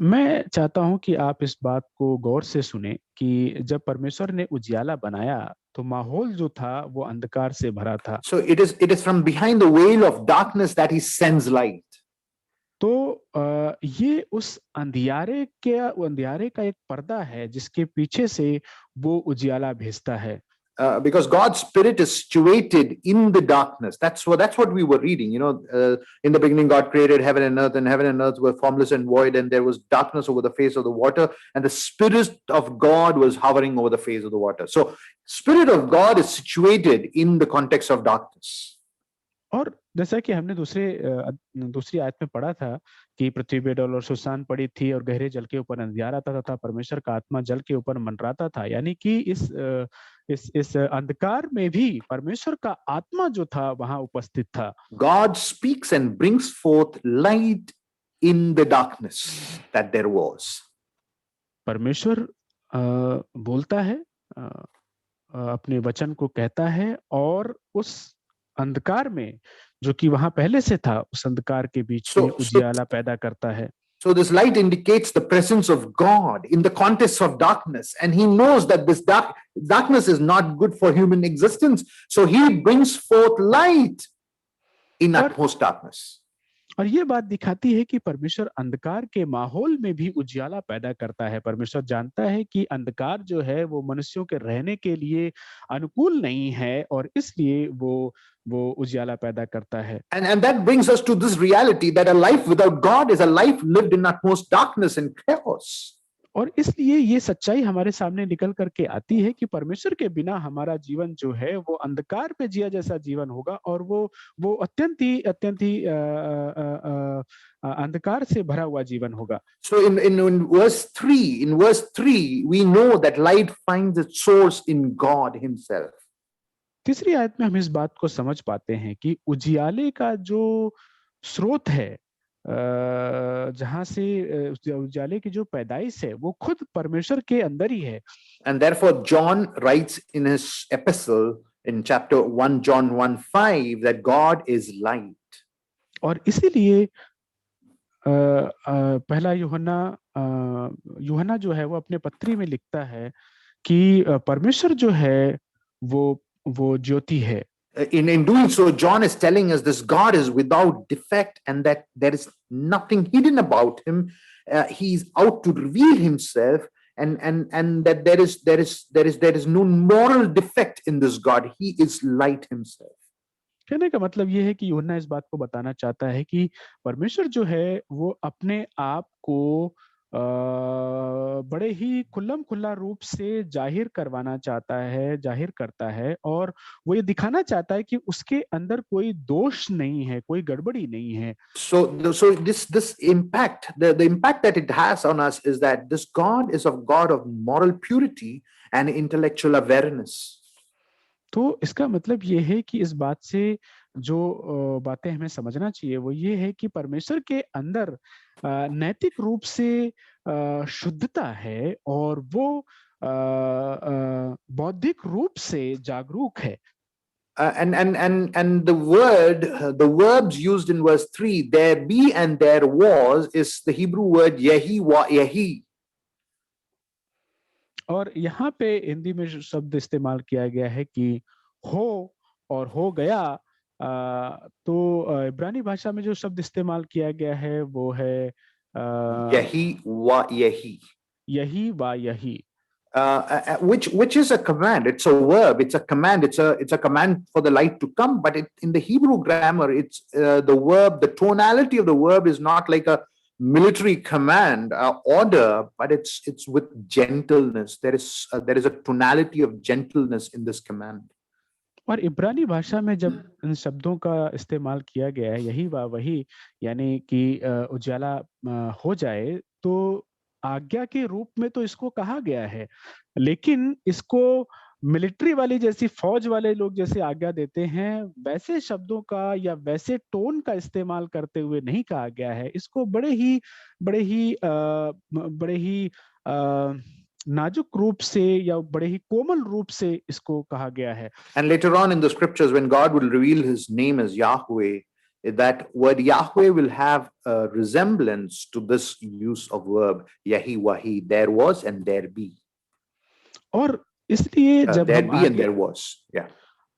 मैं चाहता हूं कि आप इस बात को गौर से सुने कि जब परमेश्वर ने उजियाला बनाया तो माहौल जो था वो अंधकार से भरा था। So it is from behind the veil of darkness that he sends light. तो ये उस अंधियारे का एक पर्दा है जिसके पीछे से वो उजियाला भेजता है। Because God's spirit is situated in the darkness. That's what we were reading. In the beginning, God created heaven and earth were formless and void, and there was darkness over the face of the water, and the spirit of God was hovering over the face of the water. So, spirit of God is situated in the context of darkness. और जैसा कि हमने दूसरी आयत में पढ़ा था कि पृथ्वी बेडौल और सुनसान पड़ी थी और गहरे जल के ऊपर अंधियारा था परमेश्वर का आत्मा जल के ऊपर मंडराता था। यानी कि इस अंधकार में भी परमेश्वर का आत्मा जो था वहां उपस्थित था। God speaks and brings forth light in the darkness that there was. परमेश्वर बोलता है, अपने वचन को कहता है और उस अंधकार में जो कि वहां पहले से था उस अंधकार के बीच में उजियाला पैदा करता है। So this light indicates the presence of God in the context of darkness, and he knows that this darkness is not good for human existence, so he brings forth light in utmost darkness. और ये बात दिखाती है कि परमेश्वर अंधकार के माहौल में भी उजियाला पैदा करता है। परमेश्वर जानता है कि अंधकार जो है वो मनुष्यों के रहने के लिए अनुकूल नहीं है और इसलिए वो उजियाला पैदा करता है। And that brings us to this reality that a life without God is a life lived in utmost darkness and chaos. और इसलिए ये सच्चाई हमारे सामने निकल करके आती है कि परमेश्वर के बिना हमारा जीवन जो है वो अंधकार में जिया जैसा जीवन होगा और वो अत्यंत ही अंधकार से भरा हुआ जीवन होगा। So in verse 3 we know that light finds its source in God himself. तीसरी आयत में हम इस बात को समझ पाते हैं कि उजियाले का जो स्रोत है, जहां से उजाले की जो पैदाइश है वो खुद परमेश्वर के अंदर ही है। And therefore John writes in his epistle in chapter 1 John 1:5 that God is light. और इसीलिए पहला यूहन्ना जो है वो अपने पत्री में लिखता है कि परमेश्वर जो है वो ज्योति है। In doing so, John is telling us this God is without defect and that there is nothing hidden about him. He's out to reveal himself, and that there is no moral defect in this God. He is light himself. कहने का मतलब ये है कि यूहन्ना इस बात को बताना चाहता है कि परमेश्वर जो है वो अपने आप को बड़े ही खुल्ला रूप से जाहिर करता है और वो ये दिखाना चाहता है कि उसके अंदर कोई दोष नहीं है, कोई गड़बड़ी नहीं है। So this impact, the impact that it has on us is that this God is a God of moral purity and intellectual awareness. तो इसका मतलब ये है कि इस बात से जो बातें हमें समझना चाहिए वो ये है कि परमेश्वर के अंदर नैतिक रूप से शुद्धता है और वो बौद्धिक रूप से जागरूक है। And the verbs used in verse 3, there be and there was, is the Hebrew word yehi wa yehi. और यहाँ पे हिंदी में जो शब्द इस्तेमाल किया गया है कि हो और हो गया, तो इब्रानी भाषा में जो शब्द इस्तेमाल किया गया है वो है Yehi wa yehi. यही वा यही, which is a command. It's a verb. It's a command. It's a command for the light to come. But in the Hebrew grammar, it's the verb. The tonality of the verb is not like a military command order, but it's with gentleness. There is a tonality of gentleness in this command. और इब्रानी भाषा में जब इन शब्दों का इस्तेमाल किया गया है, यही वही यानी कि उजाला हो जाए, तो आज्ञा के रूप में तो इसको कहा गया है, लेकिन इसको मिलिट्री वाली जैसी फौज वाले लोग जैसे आज्ञा देते हैं, वैसे शब्दों का या वैसे टोन का इस्तेमाल करते हुए नहीं कहा गया है। इसको बड़े ही नाजुक रूप से या बड़े ही कोमल रूप से इसको कहा गया है। And later on in the scriptures, when God will reveal his name as Yahweh, that word Yahweh will have a resemblance to this use of verb, Yahi Wahi, there was and there be. और इसलिए जब There हम be and there was. Yeah.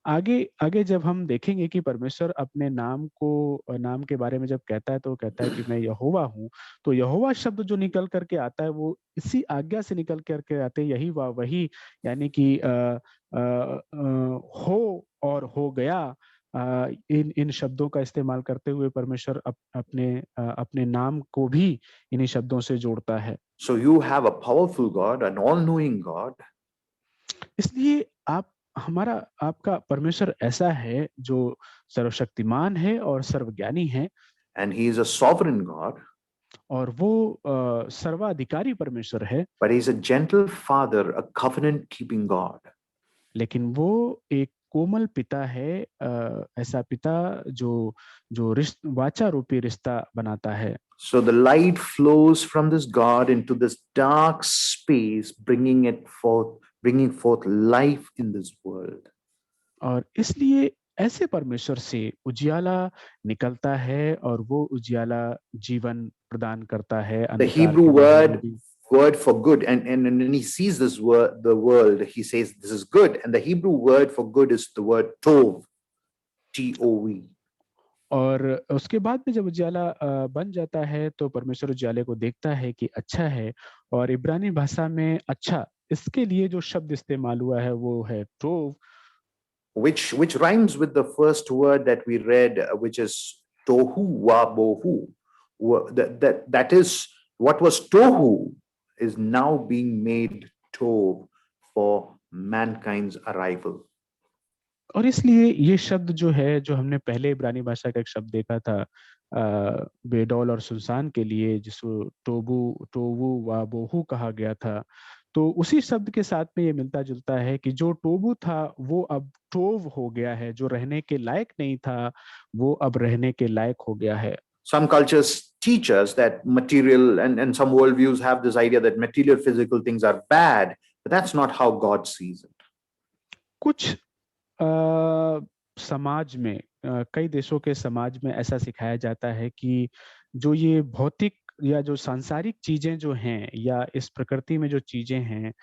आगे जब हम देखेंगे कि परमेश्वर अपने नाम के बारे में जब कहता है, तो कहता है कि मैं यहोवा हूँ, तो यहोवा शब्द जो निकल करके आता है वो इसी आज्ञा से निकल करके आते हैं, यही वही, यानी कि हो और हो गया, इन शब्दों का इस्तेमाल करते हुए परमेश्वर अपने नाम को भी इन्हीं शब्दों से जोड़ता है। So you have a powerful God, an all-knowing God. इसलिए आपका परमेश्वर ऐसा है जो सर्वशक्तिमान है और सर्वज्ञानी है, And he is a sovereign God. और वो सर्वाधिकारी परमेश्वर है, But he's a gentle father, a covenant-keeping God. लेकिन वो एक कोमल पिता है, ऐसा पिता जो वाचा रूपी रिश्ता बनाता है। So the light flows from this God into this dark space, bringing forth life in this world. और इसलिए ऐसे परमेश्वर से उजियाला निकलता है और वो उजियाला जीवन प्रदान करता है। The Hebrew word for good, and when he sees this word, the world, he says this is good, and the Hebrew word for good is the word tov, T-O-V. और उसके बाद में जब उजियाला बन जाता है, तो परमेश्वर उजियाले को देखता है कि अच्छा है, और इब्रानी भाषा में अच्छा, इसके लिए जो शब्द इस्तेमाल हुआ है वो है Tov, which rhymes with the first word that we read, which is tohu wa bohu. That is, what was tohu is now being made tov for mankind's arrival. और इसलिए ये शब्द जो है, जो हमने पहले इब्रानी भाषा का एक शब्द देखा था बेडौल और सुनसान के लिए, जिसको टोवू वा बोहू कहा गया था, तो उसी शब्द के साथ में ये मिलता जुलता है कि जो टोबू था वो अब टोव हो गया है, जो रहने के लायक नहीं था वो अब रहने के लायक हो गया है। Some cultures teach us that material and some worldviews have this idea that material physical things are bad, but that's not how God sees it. कुछ समाज में, कई देशों के समाज में ऐसा सिखाया जाता है कि जो ये भौतिक या जो सांसारिक चीजें जो हैं, या इस प्रकृति में जो चीजें हैं,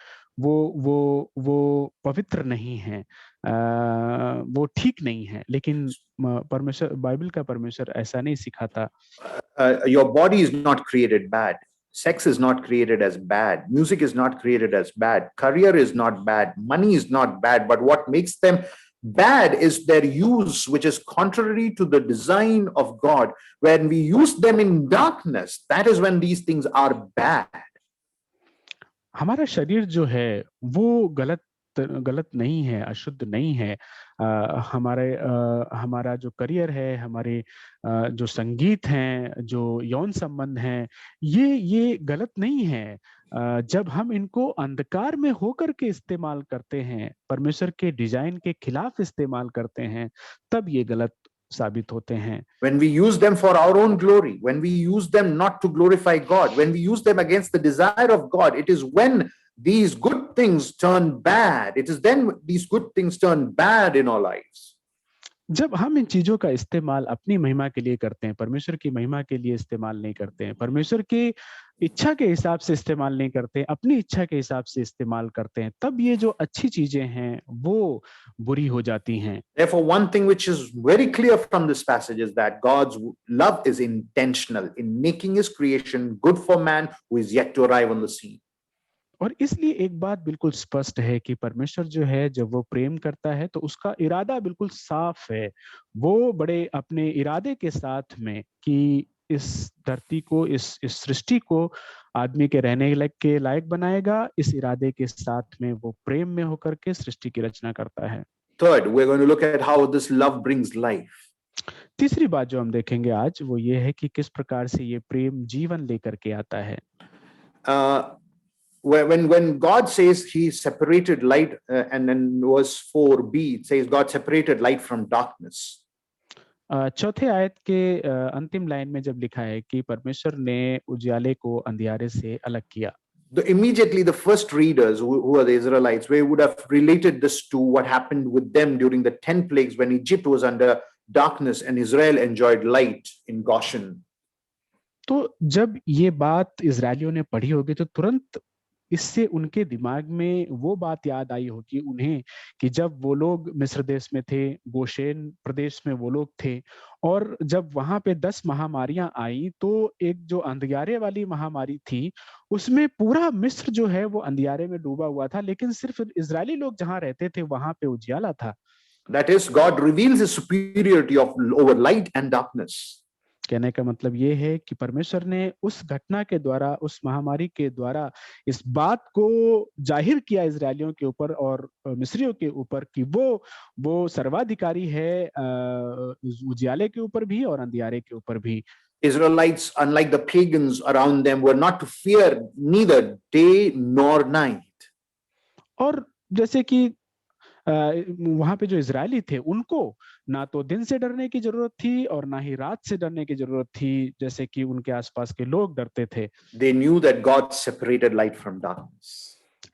वो पवित्र नहीं हैं, वो ठीक नहीं है, लेकिन परमेश्वर, बाइबल का परमेश्वर ऐसा नहीं सिखाता। Your body is not created bad. Sex is not created as bad. Music is not created as bad. Career is not bad. Money is not bad. But what makes them bad is their use, which is contrary to the design of God. When we use them in darkness, that is when these things are bad. हमारा शरीर जो है वो गलत नहीं है, अशुद्ध नहीं है। हमारा जो करियर है, हमारे जो संगीत हैं, जो यौन संबंध हैं, ये गलत नहीं है। जब हम इनको अंधकार में होकर के इस्तेमाल करते हैं, परमेश्वर के डिजाइन के खिलाफ इस्तेमाल करते हैं, तब ये गलत साबित होते हैं। When we use them for our own glory, when we use them not to glorify God, when we use them against the desire of God, it is when these good things turn bad. It is then these good things turn bad in our lives. जब हम इन चीजों का इस्तेमाल अपनी महिमा के लिए करते हैं, परमेश्वर की महिमा के लिए इस्तेमाल नहीं करते हैं, परमेश्वर की इच्छा के हिसाब से इस्तेमाल नहीं करते हैं, अपनी इच्छा के हिसाब से इस्तेमाल करते हैं, तब ये जो अच्छी चीजें हैं वो बुरी हो जाती हैं। Therefore, one thing which is very clear from this passage is that God's love is intentional in making his creation good for man who is yet to arrive on the scene. और इसलिए एक बात बिल्कुल स्पष्ट है कि परमेश्वर जो है, जब वो प्रेम करता है तो उसका इरादा बिल्कुल साफ है। वो बड़े अपने इरादे के साथ में कि इस धरती को, इस सृष्टि को आदमी के रहने के लायक बनाएगा, इस इरादे के साथ में वो प्रेम में होकर के सृष्टि की रचना करता है। Third, we're going to look at how this love brings life. तीसरी बात जो हम देखेंगे आज वो ये है कि किस प्रकार से ये प्रेम जीवन लेकर के आता है। When God says he separated light, and then verse 4b it says God separated light from darkness. चौथे आयत के अंतिम लाइन में जब लिखा है कि परमेश्वर ने उजियाले को अंधियारे से अलग किया, Immediately the first readers who are the Israelites, we would have related this to what happened with them during the 10 plagues when Egypt was under darkness and Israel enjoyed light in Goshen. तो जब ये बात इजरायलियों ने पढ़ी होगी तो तुरंत इससे उनके दिमाग में वो बात याद आई होगी उन्हें कि जब वो लोग मिस्र देश में थे, गोशेन प्रदेश में वो लोग थे, और जब वहां पे 10 महामारियां आई तो एक जो अंधियारे वाली महामारी थी उसमें पूरा मिस्र जो है वो अंधियारे में डूबा हुआ था, लेकिन सिर्फ इजरायली लोग जहां रहते थे वहां पे उजियाला था। That is, God reveals his superiority over light and darkness. कहने का मतलब ये है कि परमेश्वर ने उस घटना के द्वारा, उस महामारी के द्वारा इस बात को जाहिर किया इजरायलियों के ऊपर और मिस्रियों के ऊपर कि वो सर्वाधिकारी है उजियाले के ऊपर भी और अंधियारे के ऊपर भी। Israelites, unlike the pagans around them, were not to fear neither day nor night. और जैसे कि वहां पे जो इजरायली थे उनको ना तो दिन से डरने की जरूरत थी और ना ही रात से डरने की जरूरत थी जैसे कि उनके आसपास के लोग डरते थे। They knew that God separated light from darkness.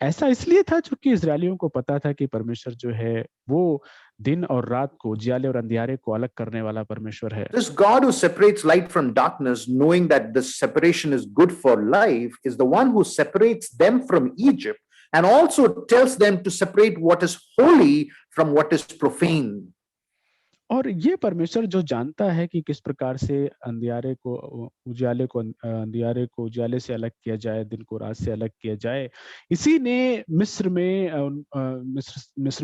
ऐसा इसलिए था क्योंकि इजरायलियों को पता था कि परमेश्वर जो है वो दिन और रात को, उजियाले और अंधियारे को अलग करने वाला परमेश्वर है। This God who separates light from darkness, knowing that this separation is good for life, is the one who separates them from Egypt and also tells them to separate what is holy from what is profane. और ये परमेश्वर जो जानता है कि किस प्रकार से अंधियारे को अंधियारे को उजाले से अलग किया जाए, दिन को रात से अलग किया जाए, इसी ने मिस्र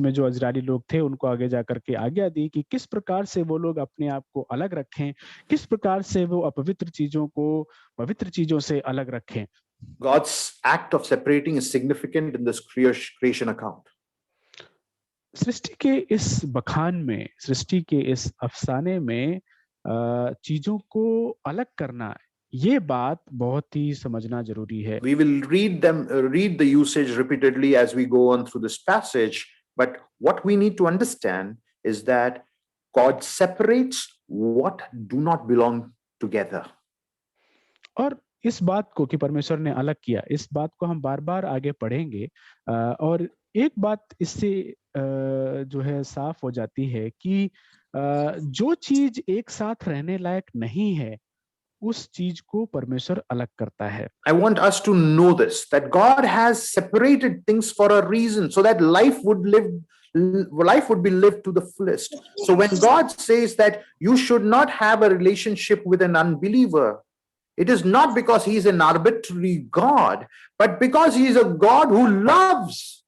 में जो इजरायली लोग थे उनको आगे जाकर के आज्ञा दी कि किस प्रकार से वो लोग अपने आप को अलग रखें, किस प्रकार से वो अपवित्र चीजों को पवित्र चीजों से अलग रखें। God's act of separating is significant in this creation account. सृष्टि के इस बखान में, सृष्टि के इस अफसाने में चीजों को अलग करना, ये बात बहुत ही समझना जरूरी है। We will read the usage repeatedly as we go on through this passage, but what we need to understand is that God separates what do not belong together. और इस बात को कि परमेश्वर ने अलग किया, इस बात को हम बार बार आगे पढ़ेंगे और एक बात इससे जो है साफ हो जाती है कि जो चीज एक साथ रहने लायक नहीं है उस चीज को परमेश्वर अलग करता है। I want us to know this, that God has separated things for a reason, so that life would be lived to the fullest. So when God says that you should not have a relationship with an unbeliever, it is not because he is an arbitrary God, but because he is a God who loves.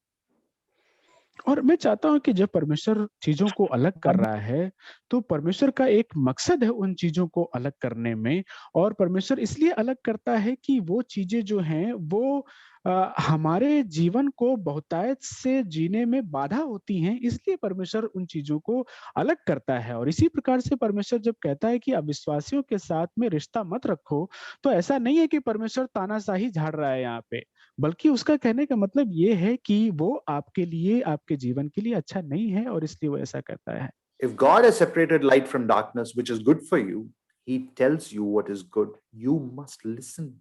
और मैं चाहता हूं कि जब परमेश्वर चीजों को अलग कर रहा है तो परमेश्वर का एक मकसद है उन चीजों को अलग करने में, और परमेश्वर इसलिए अलग करता है कि वो चीजें जो हैं वो हमारे जीवन को बहुतायत से जीने में बाधा होती हैं, इसलिए परमेश्वर उन चीजों को अलग करता है। और इसी प्रकार से परमेश्वर जब कहता है कि अविश्वासियों के साथ में रिश्ता मत रखो, तो ऐसा नहीं है कि परमेश्वर तानाशाही झाड़ रहा है यहाँ पे, बल्कि उसका कहने का मतलब ये है कि वो आपके लिए, आपके जीवन के लिए अच्छा नहीं है और इसलिए वो ऐसा करता है। If God has separated light from darkness, which is good for you, he tells you what is good. You must listen.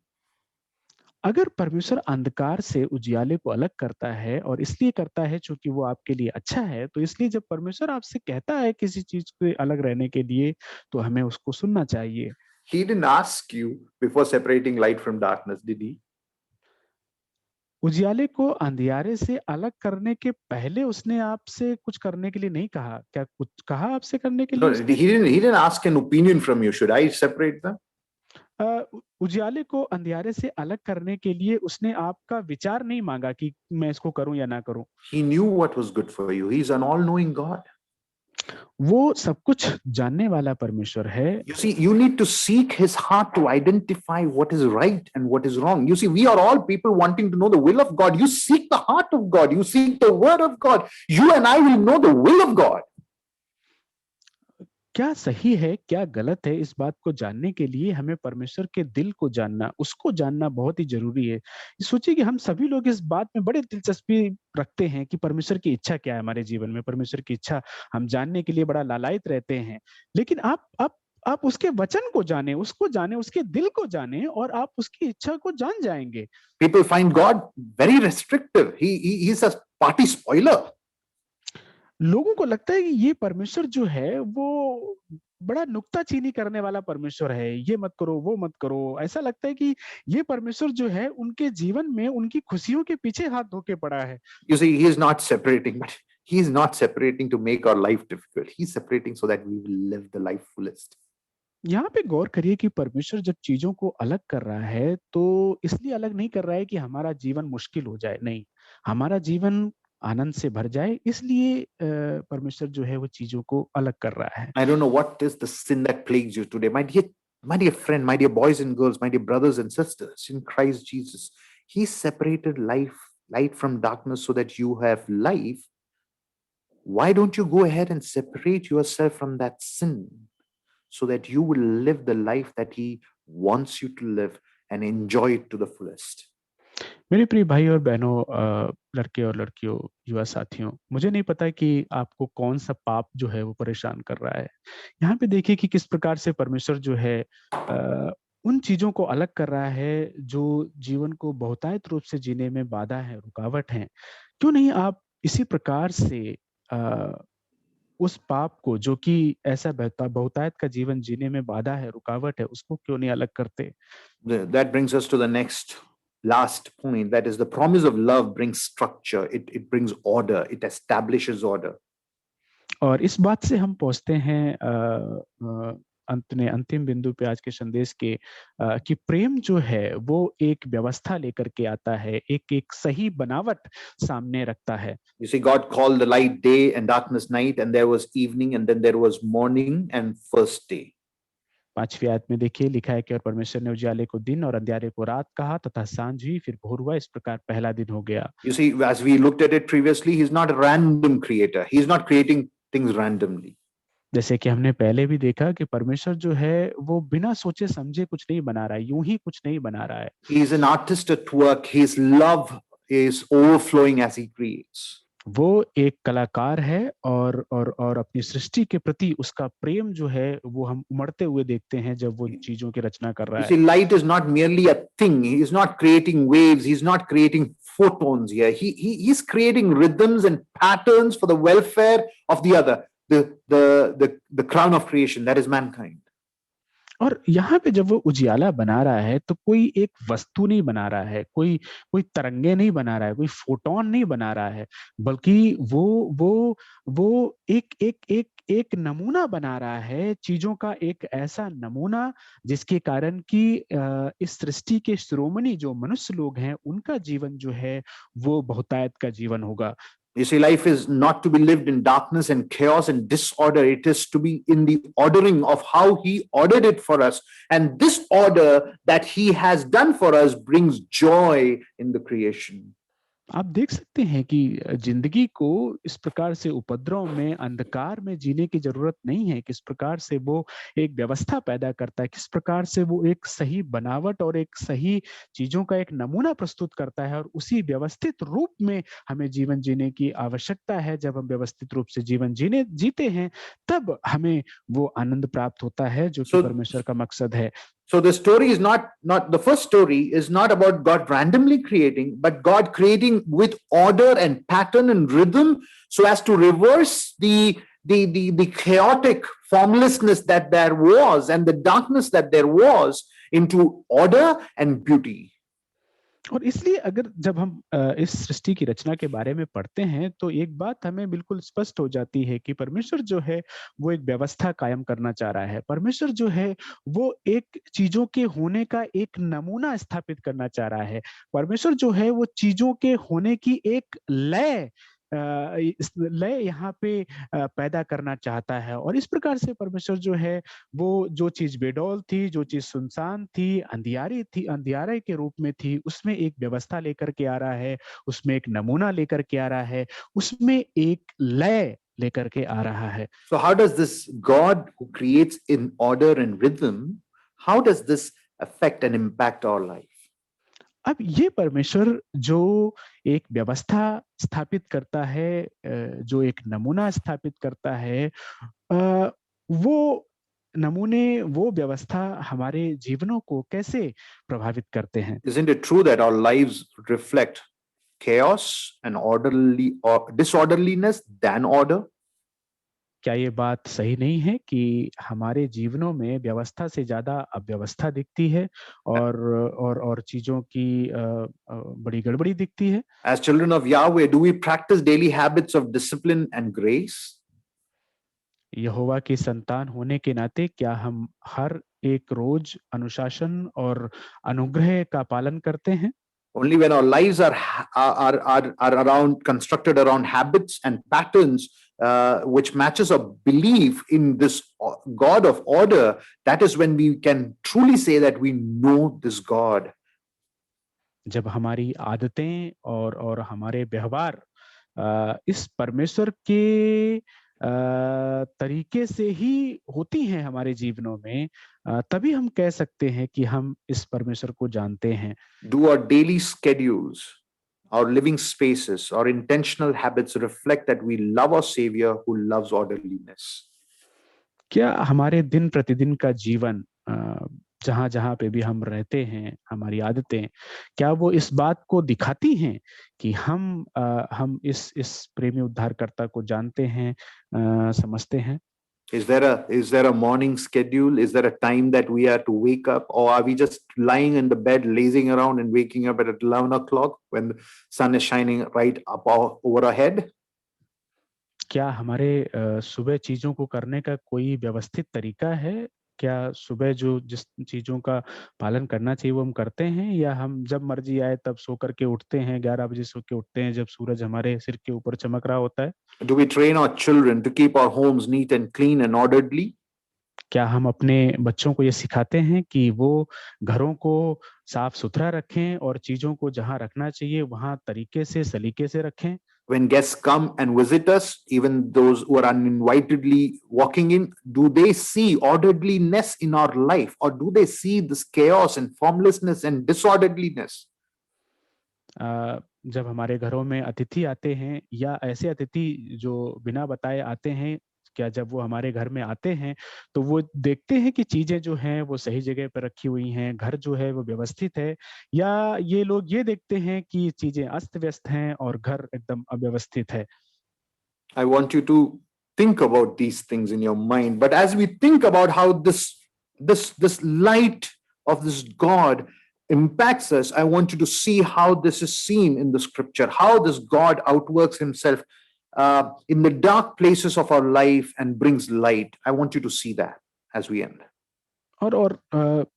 अगर परमेश्वर अंधकार से उजियाले को अलग करता है और इसलिए करता है क्योंकि वो आपके लिए अच्छा है, तो इसलिए जब परमेश्वर आपसे कहता है किसी चीज के अलग रहने के लिए तो हमें उसको सुनना चाहिए। He didn't ask you before separating light from darkness, did he? उजियाले को अंधियारे से अलग करने के पहले उसने आपसे कुछ करने के लिए नहीं कहा? क्या कुछ कहा आपसे करने के लिए? No, he didn't ask an opinion from you. Should I separate them? उजियाले को अंधियारे से अलग करने के लिए उसने आपका विचार नहीं मांगा कि मैं इसको करूं या ना करूं। He knew what was good for you. He's an all-knowing God. वो सब कुछ जानने वाला परमेश्वर है। You see, you need to seek his heart to identify what is right and what is wrong. You see, we are all people wanting to know the will of God. You seek the heart of God. You seek the word of God. You and I will know the will of God. क्या सही है क्या गलत है, इस बात को जानने के लिए हमें परमेश्वर के दिल को जानना, उसको जानना बहुत ही जरूरी है। सोचिए कि हम सभी लोग इस बात में बड़े दिलचस्पी रखते हैं कि परमेश्वर की इच्छा क्या है हमारे जीवन में। परमेश्वर की इच्छा हम जानने के लिए बड़ा लालायित रहते हैं। लेकिन आप उसके वचन को जाने, उसको जाने, उसके दिल को जाने और आप उसकी इच्छा को जान जाएंगे। People find God very restrictive. He's a party spoiler. लोगों को लगता है कि ये परमेश्वर जो है वो बड़ा नुक्ताचीनी करने वाला परमेश्वर है, ये मत करो वो मत करो। ऐसा लगता है कि ये परमेश्वर जो है उनके जीवन में उनकी खुशियों के पीछे हाथ धो के पड़ा है। You see, he is not separating, but he is not separating to make our life difficult. He's separating so that we will live the life fullest. यहाँ पे गौर करिए कि परमेश्वर जब चीजों को अलग कर रहा है तो इसलिए अलग नहीं कर रहा है कि हमारा जीवन मुश्किल हो जाए, नहीं, हमारा जीवन आनंद से भर जाए, इसलिए परमेश्वर जो है वो चीजों को अलग कर रहा है। I don't know what is the sin that plagues you today. My dear friend, my dear boys and girls, my dear brothers and sisters in Christ Jesus. He separated light from darkness so that you have life. Why don't you go ahead and separate yourself from that sin so that you will live the life that he wants you to live and enjoy it to the fullest? मेरे प्रिय भाई और बहनों, लड़के और लड़कियों, युवा साथियों, मुझे नहीं पता कि आपको कौन सा पाप जो है वो परेशान कर रहा है। यहाँ पे देखिए कि किस प्रकार से परमेश्वर जो है उन चीजों को अलग कर रहा है जो जीवन को बहुतायत रूप से जीने में बाधा है, रुकावट है। क्यों नहीं आप इसी प्रकार से उस पाप को जो कि ऐसा बहुतायत का जीवन जीने में बाधा है, रुकावट है, उसको क्यों नहीं अलग करते? That brings us to the last point. That is, the promise of love brings structure. It brings order. It establishes order. और इस बात से हम पहुंचते हैं अंतिम बिंदु पे आज के संदेश के, कि प्रेम जो है वो एक व्यवस्था लेकर के आता है, एक सही बनावट सामने रखता है। You see, God called the light day and darkness night, and there was evening, and then there was morning and first day. 5वीं आयत में देखिए लिखा है कि और परमेश्वर ने उजियाले को दिन और अंधियारे को रात कहा, तथा सांझ हुई, फिर भोर हुआ, इस प्रकार पहला दिन हो गया। You see, as we looked at it previously, he's not a random creator. He's not creating things randomly. जैसे कि हमने पहले भी देखा कि परमेश्वर जो है वो बिना सोचे समझे कुछ नहीं बना रहा है, यूं ही कुछ नहीं बना रहा है। He is an artist at work. His love is overflowing as he creates. वो एक कलाकार है और अपनी सृष्टि के प्रति उसका प्रेम जो है वो हम उमड़ते हुए देखते हैं जब वो चीजों की रचना कर रहा You see, है। light is not merely a thing. He is not creating waves. He's not creating photons here. He's creating rhythms and patterns for the welfare of the other, the crown of creation, that is mankind. और यहाँ पे जब वो उजियाला बना रहा है तो कोई एक वस्तु नहीं बना रहा है, कोई तरंगे नहीं बना रहा है, कोई फोटोन नहीं बना रहा है, बल्कि वो एक नमूना बना रहा है, चीजों का एक ऐसा नमूना जिसके कारण कि इस सृष्टि के शिरोमणि जो मनुष्य लोग हैं उनका जीवन जो है वो बहुतायत का जीवन होगा। You see, life is not to be lived in darkness and chaos and disorder. It is to be in the ordering of how he ordered it for us. And this order that he has done for us brings joy in the creation. आप देख सकते हैं कि जिंदगी को इस प्रकार से उपद्रव में, अंधकार में जीने की जरूरत नहीं है। किस प्रकार से वो एक व्यवस्था पैदा करता है, किस प्रकार से वो एक सही बनावट और एक सही चीजों का एक नमूना प्रस्तुत करता है, और उसी व्यवस्थित रूप में हमें जीवन जीने की आवश्यकता है। जब हम व्यवस्थित रूप से जीवन जीते हैं तब हमें वो आनंद प्राप्त होता है जो कि परमेश्वर का मकसद है। So the story is not the first story is not about God randomly creating, but God creating with order and pattern and rhythm so as to reverse the chaotic formlessness that there was and the darkness that there was into order and beauty. और इसलिए अगर जब हम इस सृष्टि की रचना के बारे में पढ़ते हैं तो एक बात हमें बिल्कुल स्पष्ट हो जाती है कि परमेश्वर जो है वो एक व्यवस्था कायम करना चाह रहा है। परमेश्वर जो है वो एक चीजों के होने का एक नमूना स्थापित करना चाह रहा है। परमेश्वर जो है वो चीजों के होने की एक लय इस लय यहाँ पे पैदा करना चाहता है। और इस प्रकार से परमेश्वर जो है वो जो चीज बेडौल थी, जो चीज सुनसान थी, अंधियारी थी, अंधियारे के रूप में थी, उसमें एक व्यवस्था लेकर के आ रहा है, उसमें एक नमूना लेकर के आ रहा है, उसमें एक लय लेकर के आ रहा है। So how does this God who creates in order and rhythm, how does this affect and impact our life? अब ये परमेश्वर जो एक व्यवस्था स्थापित करता है, जो एक नमूना स्थापित करता है, वो नमूने, वो व्यवस्था हमारे जीवनों को कैसे प्रभावित करते हैं? Isn't it true that our lives reflect chaos and orderly or disorderliness than order? क्या ये बात सही नहीं है कि हमारे जीवनों में व्यवस्था से ज्यादा अव्यवस्था दिखती है और चीजों की बड़ी गड़बड़ी दिखती है? As children of Yahweh, do we practice daily habits of discipline and grace? यहोवा की संतान होने के नाते क्या हम हर एक रोज अनुशासन और अनुग्रह का पालन करते हैं? Only when our lives are around constructed around habits and patterns, which matches our belief in this God of order, that is when we can truly say that we know this God. जब हमारी आदतें और हमारे व्यवहार इस परमेश्वर के तरीके से ही होती हैं हमारे जीवनों में, तभी हम कह सकते हैं कि हम इस परमेश्वर को जानते हैं। Do our daily schedules, our living spaces, our intentional habits reflect that we love our Savior who loves orderliness? क्या हमारे दिन प्रतिदिन का जीवन, जहाँ जहाँ पे भी हम रहते हैं, हमारी आदतें, क्या वो इस बात को दिखाती हैं कि हम इस प्रेमी उद्धारकर्ता को जानते हैं, समझते हैं? Is there a morning schedule? Is there a time that we are to wake up, or are we just lying in the bed, lazing around and waking up at 11 o'clock when the sun is shining right up over our head? क्या हमारे सुबह चीजों को करने का कोई व्यवस्थित तरीका है? क्या सुबह जो जिस चीजों का पालन करना चाहिए वो हम करते हैं, या हम जब मर्जी आए तब सो करके उठते हैं, 11 बजे सो के उठते हैं जब सूरज हमारे सिर के ऊपर चमक रहा होता है? Do we train our children to keep our homes neat and clean and orderly? क्या हम अपने बच्चों को ये सिखाते हैं कि वो घरों को साफ सुथरा रखें और चीजों को जहाँ रखना चाहिए वहां तरीके से, सलीके से रखें? When guests come and visit us, even those who are uninvitedly walking in, do they see orderliness in our life, or do they see this chaos and formlessness and disorderliness? जब हमारे घरों में अतिथि आते हैं, या ऐसे अतिथि जो बिना बताए आते हैं, क्या जब वो हमारे घर में आते हैं तो वो देखते हैं कि चीजें जो हैं वो सही जगह पर रखी हुई हैं, घर जो है वो व्यवस्थित है, या ये लोग ये देखते हैं कि चीजें अस्त व्यस्त हैं और घर एकदम अव्यवस्थित है? I want you to think about these things in your mind. But as we think about how this light of this God impacts us, I want you to see how this is seen in the scripture, how this God outworks himself in the dark places of our life and brings light. I want you to see that as we end. और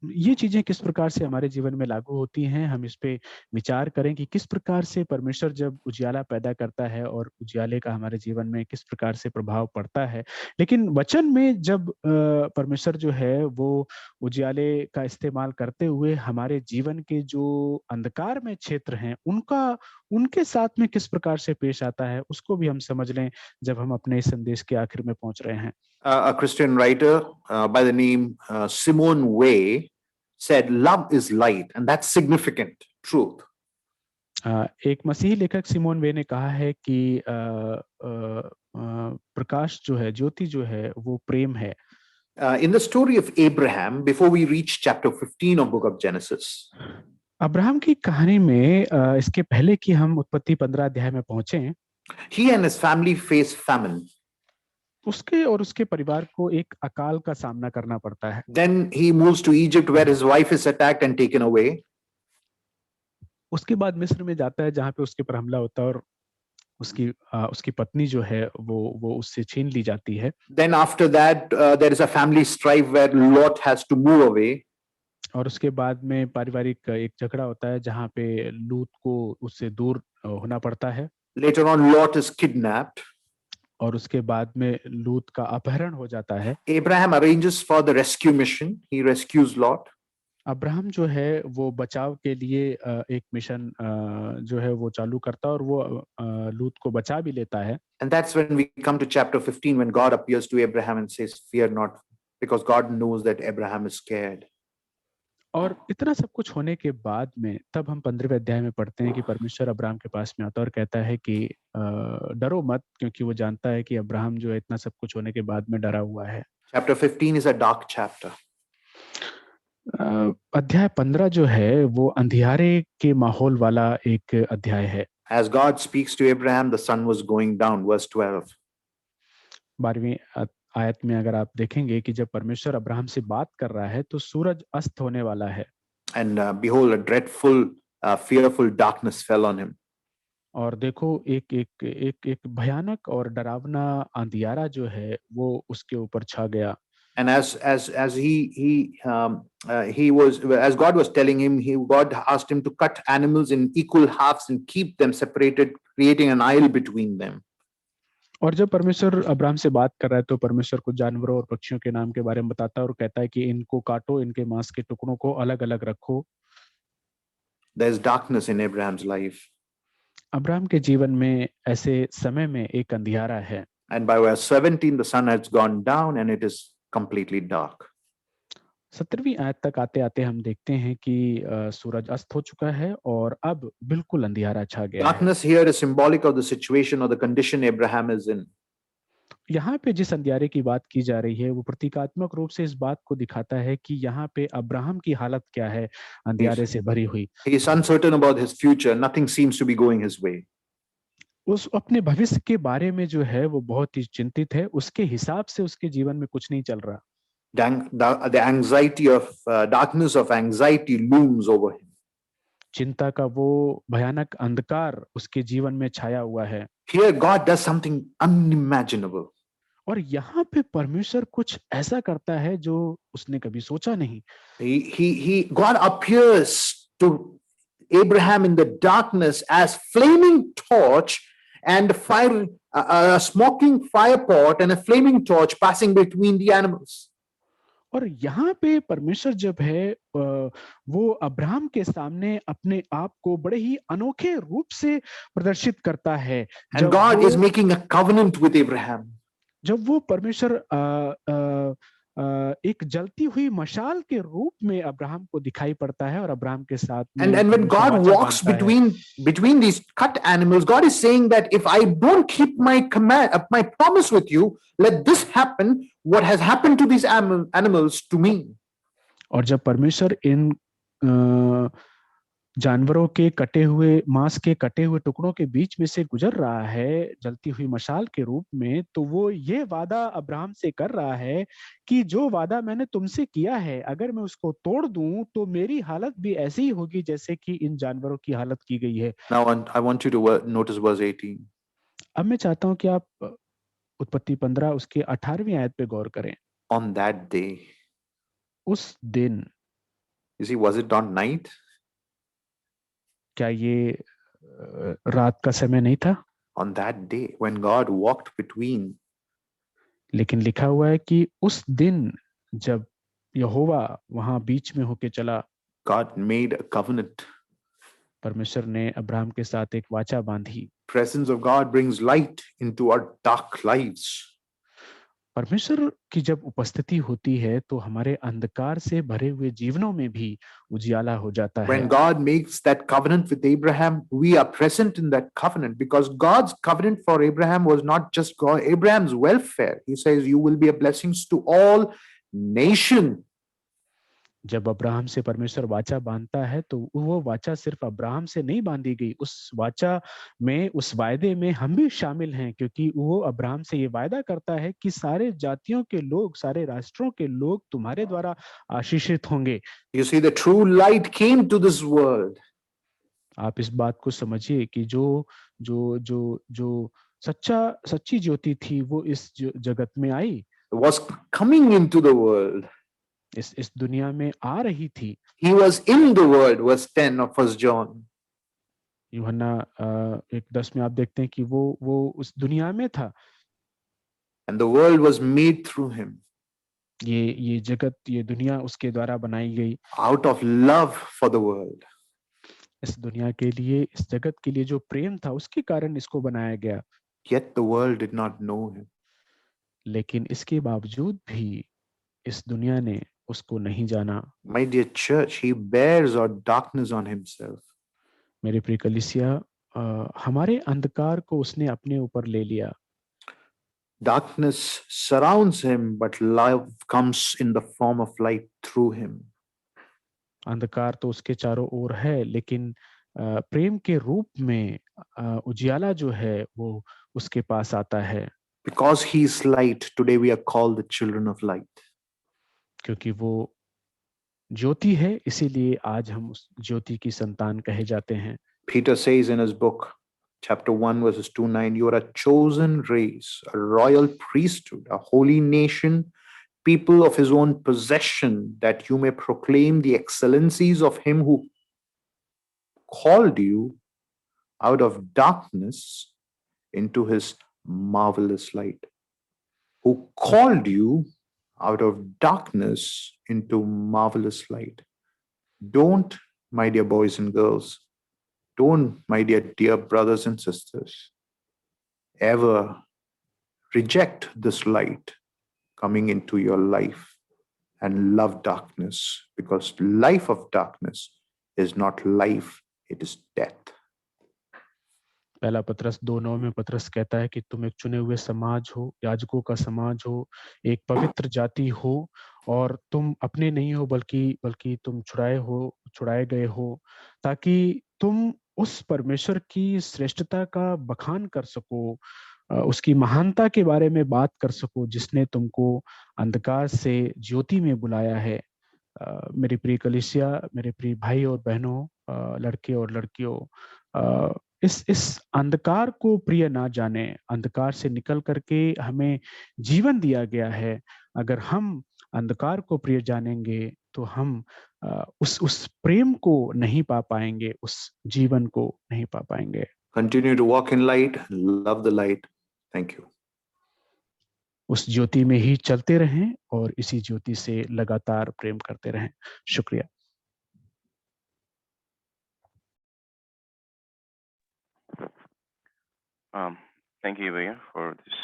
ये चीजें किस प्रकार से हमारे जीवन में लागू होती हैं, हम इस पे विचार करें कि किस प्रकार से परमेश्वर जब उजियाला पैदा करता है और उजियाले का हमारे जीवन में किस प्रकार से प्रभाव पड़ता है। लेकिन वचन में जब परमेश्वर जो है वो उजियाले का इस्तेमाल करते हुए हमारे जीवन के जो अंधकार में क्षेत्र हैं उनके साथ में किस प्रकार से पेश आता है, उसको भी हम समझ लें जब हम अपने इस संदेश के आखिर में पहुंच रहे हैं। A Christian writer by the name Simone Weil said, "Love is light," and that's significant truth. एक मसीही लेखक सिमोन वे ने कहा है कि प्रकाश जो है, ज्योति जो है वो प्रेम है। In the story of Abraham, before we reach chapter 15 of book of Genesis, Abraham की कहानी में इसके पहले कि हम उत्पत्ति 15 अध्याय में पहुंचे, he and his family face famine. उसके और उसके परिवार को एक अकाल का सामना करना पड़ता है। Then he moves to Egypt where his wife is attacked and taken away. उसके बाद मिस्र में जाता है जहाँ पे उसके पर हमला होता है और उसकी पत्नी जो है वो उससे छीन ली जाती है। Then after that there is a family strife where Lot has to move away. और उसके बाद में पारिवारिक एक झगड़ा होता है जहाँ पे लूत को उससे दूर होना पड़ता है। Later on, Lot is kidnapped. और उसके बाद में लूत का अपहरण हो जाता है। Abraham arranges for the rescue mission. He rescues Lot. Abraham जो है वो बचाव के लिए एक मिशन जो है वो चालू करता है और वो लूत को बचा भी लेता है। And that's when we come to chapter 15, when God appears to Abraham and says, "Fear not," because God knows that Abraham is scared. और इतना सब कुछ होने के बाद में तब हम 15वें अध्याय में पढ़ते हैं कि परमेश्वर अब्राहम के पास में आता है और कहता है कि डरो मत, क्योंकि वो जानता है कि अब्राहम जो है इतना सब कुछ होने के बाद में डरा हुआ है। Chapter 15 is a dark chapter. अध्याय 15 जो है वो अंधियारे के माहौल वाला एक अध्याय है। As God speaks to Abraham, the sun was going down. Verse 12. 12वीं आयत में अगर आप देखेंगे कि जब परमेश्वर अब्राहम से बात कर रहा है तो सूरज अस्त होने वाला है। And behold, a dreadful, fearful darkness fell on him. और देखो एक भयानक और डरावना अंधियारा जो है वो उसके ऊपर छा गया। And as God was telling him, God asked him to cut animals in equal halves and keep them separated, creating an aisle between them. और जब परमेश्वर अब्राहम से बात कर रहा है तो परमेश्वर को जानवरों और पक्षियों के नाम के बारे में बताता है और कहता है कि इनको काटो, इनके मांस के टुकड़ों को अलग अलग रखो। There's darkness in Abraham's life. Abraham के जीवन में ऐसे समय में एक अंधियारा है। And by verse 17, the sun has gone down and it is completely dark. 17वीं आयत तक आते आते हम देखते हैं कि सूरज अस्त हो चुका है और अब बिल्कुल अंधियारा छा गया है। Darkness here is symbolic of the situation or the condition Abraham is in. यहाँ पे जिस अंधियारे की बात की जा रही है वो प्रतीकात्मक रूप से इस बात को दिखाता है कि यहाँ पे अब्राहम की हालत क्या है, अंधियारे से भरी हुई। He is uncertain about his future. Nothing seems to be going his way. उस अपने भविष्य के बारे में जो है वो बहुत ही चिंतित है, उसके हिसाब से उसके जीवन में कुछ नहीं चल रहा। The anxiety of darkness of anxiety looms over him. चिंता का वो भयानक अंधकार उसके जीवन में छाया हुआ है। Here God does something unimaginable. और यहाँ पे परमेश्वर कुछ ऐसा करता है जो उसने कभी सोचा नहीं। God appears to Abraham in the darkness as flaming torch and fire, a smoking fire pot and a flaming torch passing between the animals. और यहाँ पे परमेश्वर जब है वो अब्राहम के सामने अपने आप को बड़े ही अनोखे रूप से प्रदर्शित करता है। And God is making a covenant with Abraham. जब वो परमेश्वर एक जलती हुई मशाल के रूप में अब्राहम को दिखाई पड़ता है और अब्राहम के साथ and when God walks between these cut animals, God is saying that if I don't keep my my promise with you, let this happen what has happened to these animals to me. और जब परमेश्वर इन जानवरों के कटे हुए मांस के कटे हुए टुकड़ों के बीच में से गुजर रहा है जलती हुई मशाल के रूप में, तो वो ये वादा अब्राहम से कर रहा है कि जो वादा मैंने तुमसे किया है अगर मैं उसको तोड़ दूं तो मेरी हालत भी ऐसी ही होगी जैसे कि इन जानवरों की हालत की गई है। Now I want you to notice verse 18. अब मैं चाहता हूं कि आप उत्पत्ति 15 उसके 18वीं आयत पे गौर करें। On that day. उस दिन। You see, was it not night? क्या ये रात का समय नहीं था? On that day when God walked between. लेकिन लिखा हुआ है कि उस दिन जब यहोवा वहां बीच में होके चला, God made a covenant. परमेश्वर ने अब्राहम के साथ एक वाचा बांधी। Presence of God brings light into our dark lives. परमेश्वर की जब उपस्थिति होती है तो हमारे अंधकार से भरे हुए जीवनों में भी उजियाला हो जाता है। When God makes that covenant with Abraham, we are present in that covenant because God's covenant for Abraham was not just Abraham's welfare. He says, "You will be a blessing to all nations." जब Abraham से परमेश्वर वाचा बांधता है तो वो वाचा सिर्फ अब्राहम से नहीं बांधी गई, उस वाचा में, उस वायदे में हम भी शामिल हैं, क्योंकि वो अब्राहम से ये वायदा करता है कि सारे जातियों के लोग, सारे राष्ट्रों के लोग तुम्हारे द्वारा आशीषित होंगे। You see, the true light came to this world. आप इस बात को समझिए कि जो सच्ची ज्योति थी वो इस जगत में आई, was coming into the world. इस दुनिया में आ रही थी। He was in the world, verse 10 of 1 John. यूहन्ना 1:10 में आप देखते हैं कि वो उस दुनिया में था। and the world was made through him. ये जगत, ये दुनिया उसके द्वारा बनाई गई। Out of love for the world, इस दुनिया के लिए, इस जगत के लिए जो प्रेम था उसके कारण इसको बनाया गया। yet the world did not know him. लेकिन इसके बावजूद भी इस दुनिया ने उसको नहीं जाना। My dear church, he bears our darkness on himself. मेरे प्रिय कलीसिया, हमारे अंधकार को उसने अपने ऊपर ले लिया। Darkness surrounds him, but love comes in the form of light through him. अंधकार तो उसके चारों ओर है, लेकिन प्रेम के रूप में उजियाला जो है वो उसके पास आता है। Because he is light, today we are called the children of light. क्योंकि वो ज्योति है, इसीलिए आज हम उस ज्योति की संतान कहे जाते हैं। Peter says in his book, chapter 1, verses 2-9, you are a chosen race, a royal priesthood, a holy nation, people of his own possession, that you may proclaim the excellencies of him who called you out of darkness into his marvelous light. Who called you out of darkness into marvelous light. Don't, my dear boys and girls, don't, my dear brothers and sisters, ever reject this light coming into your life and love darkness, because life of darkness is not life, it is death. पहला पतरस 2:9 में पतरस कहता है कि तुम एक चुने हुए समाज हो, याजकों का समाज हो, एक पवित्र जाति हो, और तुम अपने नहीं हो बल्कि तुम छुड़ाए गए हो, ताकि तुम उस परमेश्वर की श्रेष्ठता का बखान कर सको, उसकी महानता के बारे में बात कर सको, जिसने तुमको अंधकार से ज्योति में बुलाया है। मेरी प्रिय कलीसिया, मेरे प्रिय भाई और बहनों, लड़के और लड़कियों, इस अंधकार को प्रिय ना जाने, अंधकार से निकल करके हमें जीवन दिया गया है। अगर हम अंधकार को प्रिय जानेंगे तो हम उस प्रेम को नहीं पा पाएंगे, उस जीवन को नहीं पा पाएंगे। Continue to walk in light, love the light. Thank you. उस ज्योति में ही चलते रहें और इसी ज्योति से लगातार प्रेम करते रहें। शुक्रिया। Thank you, Bhaiya, for this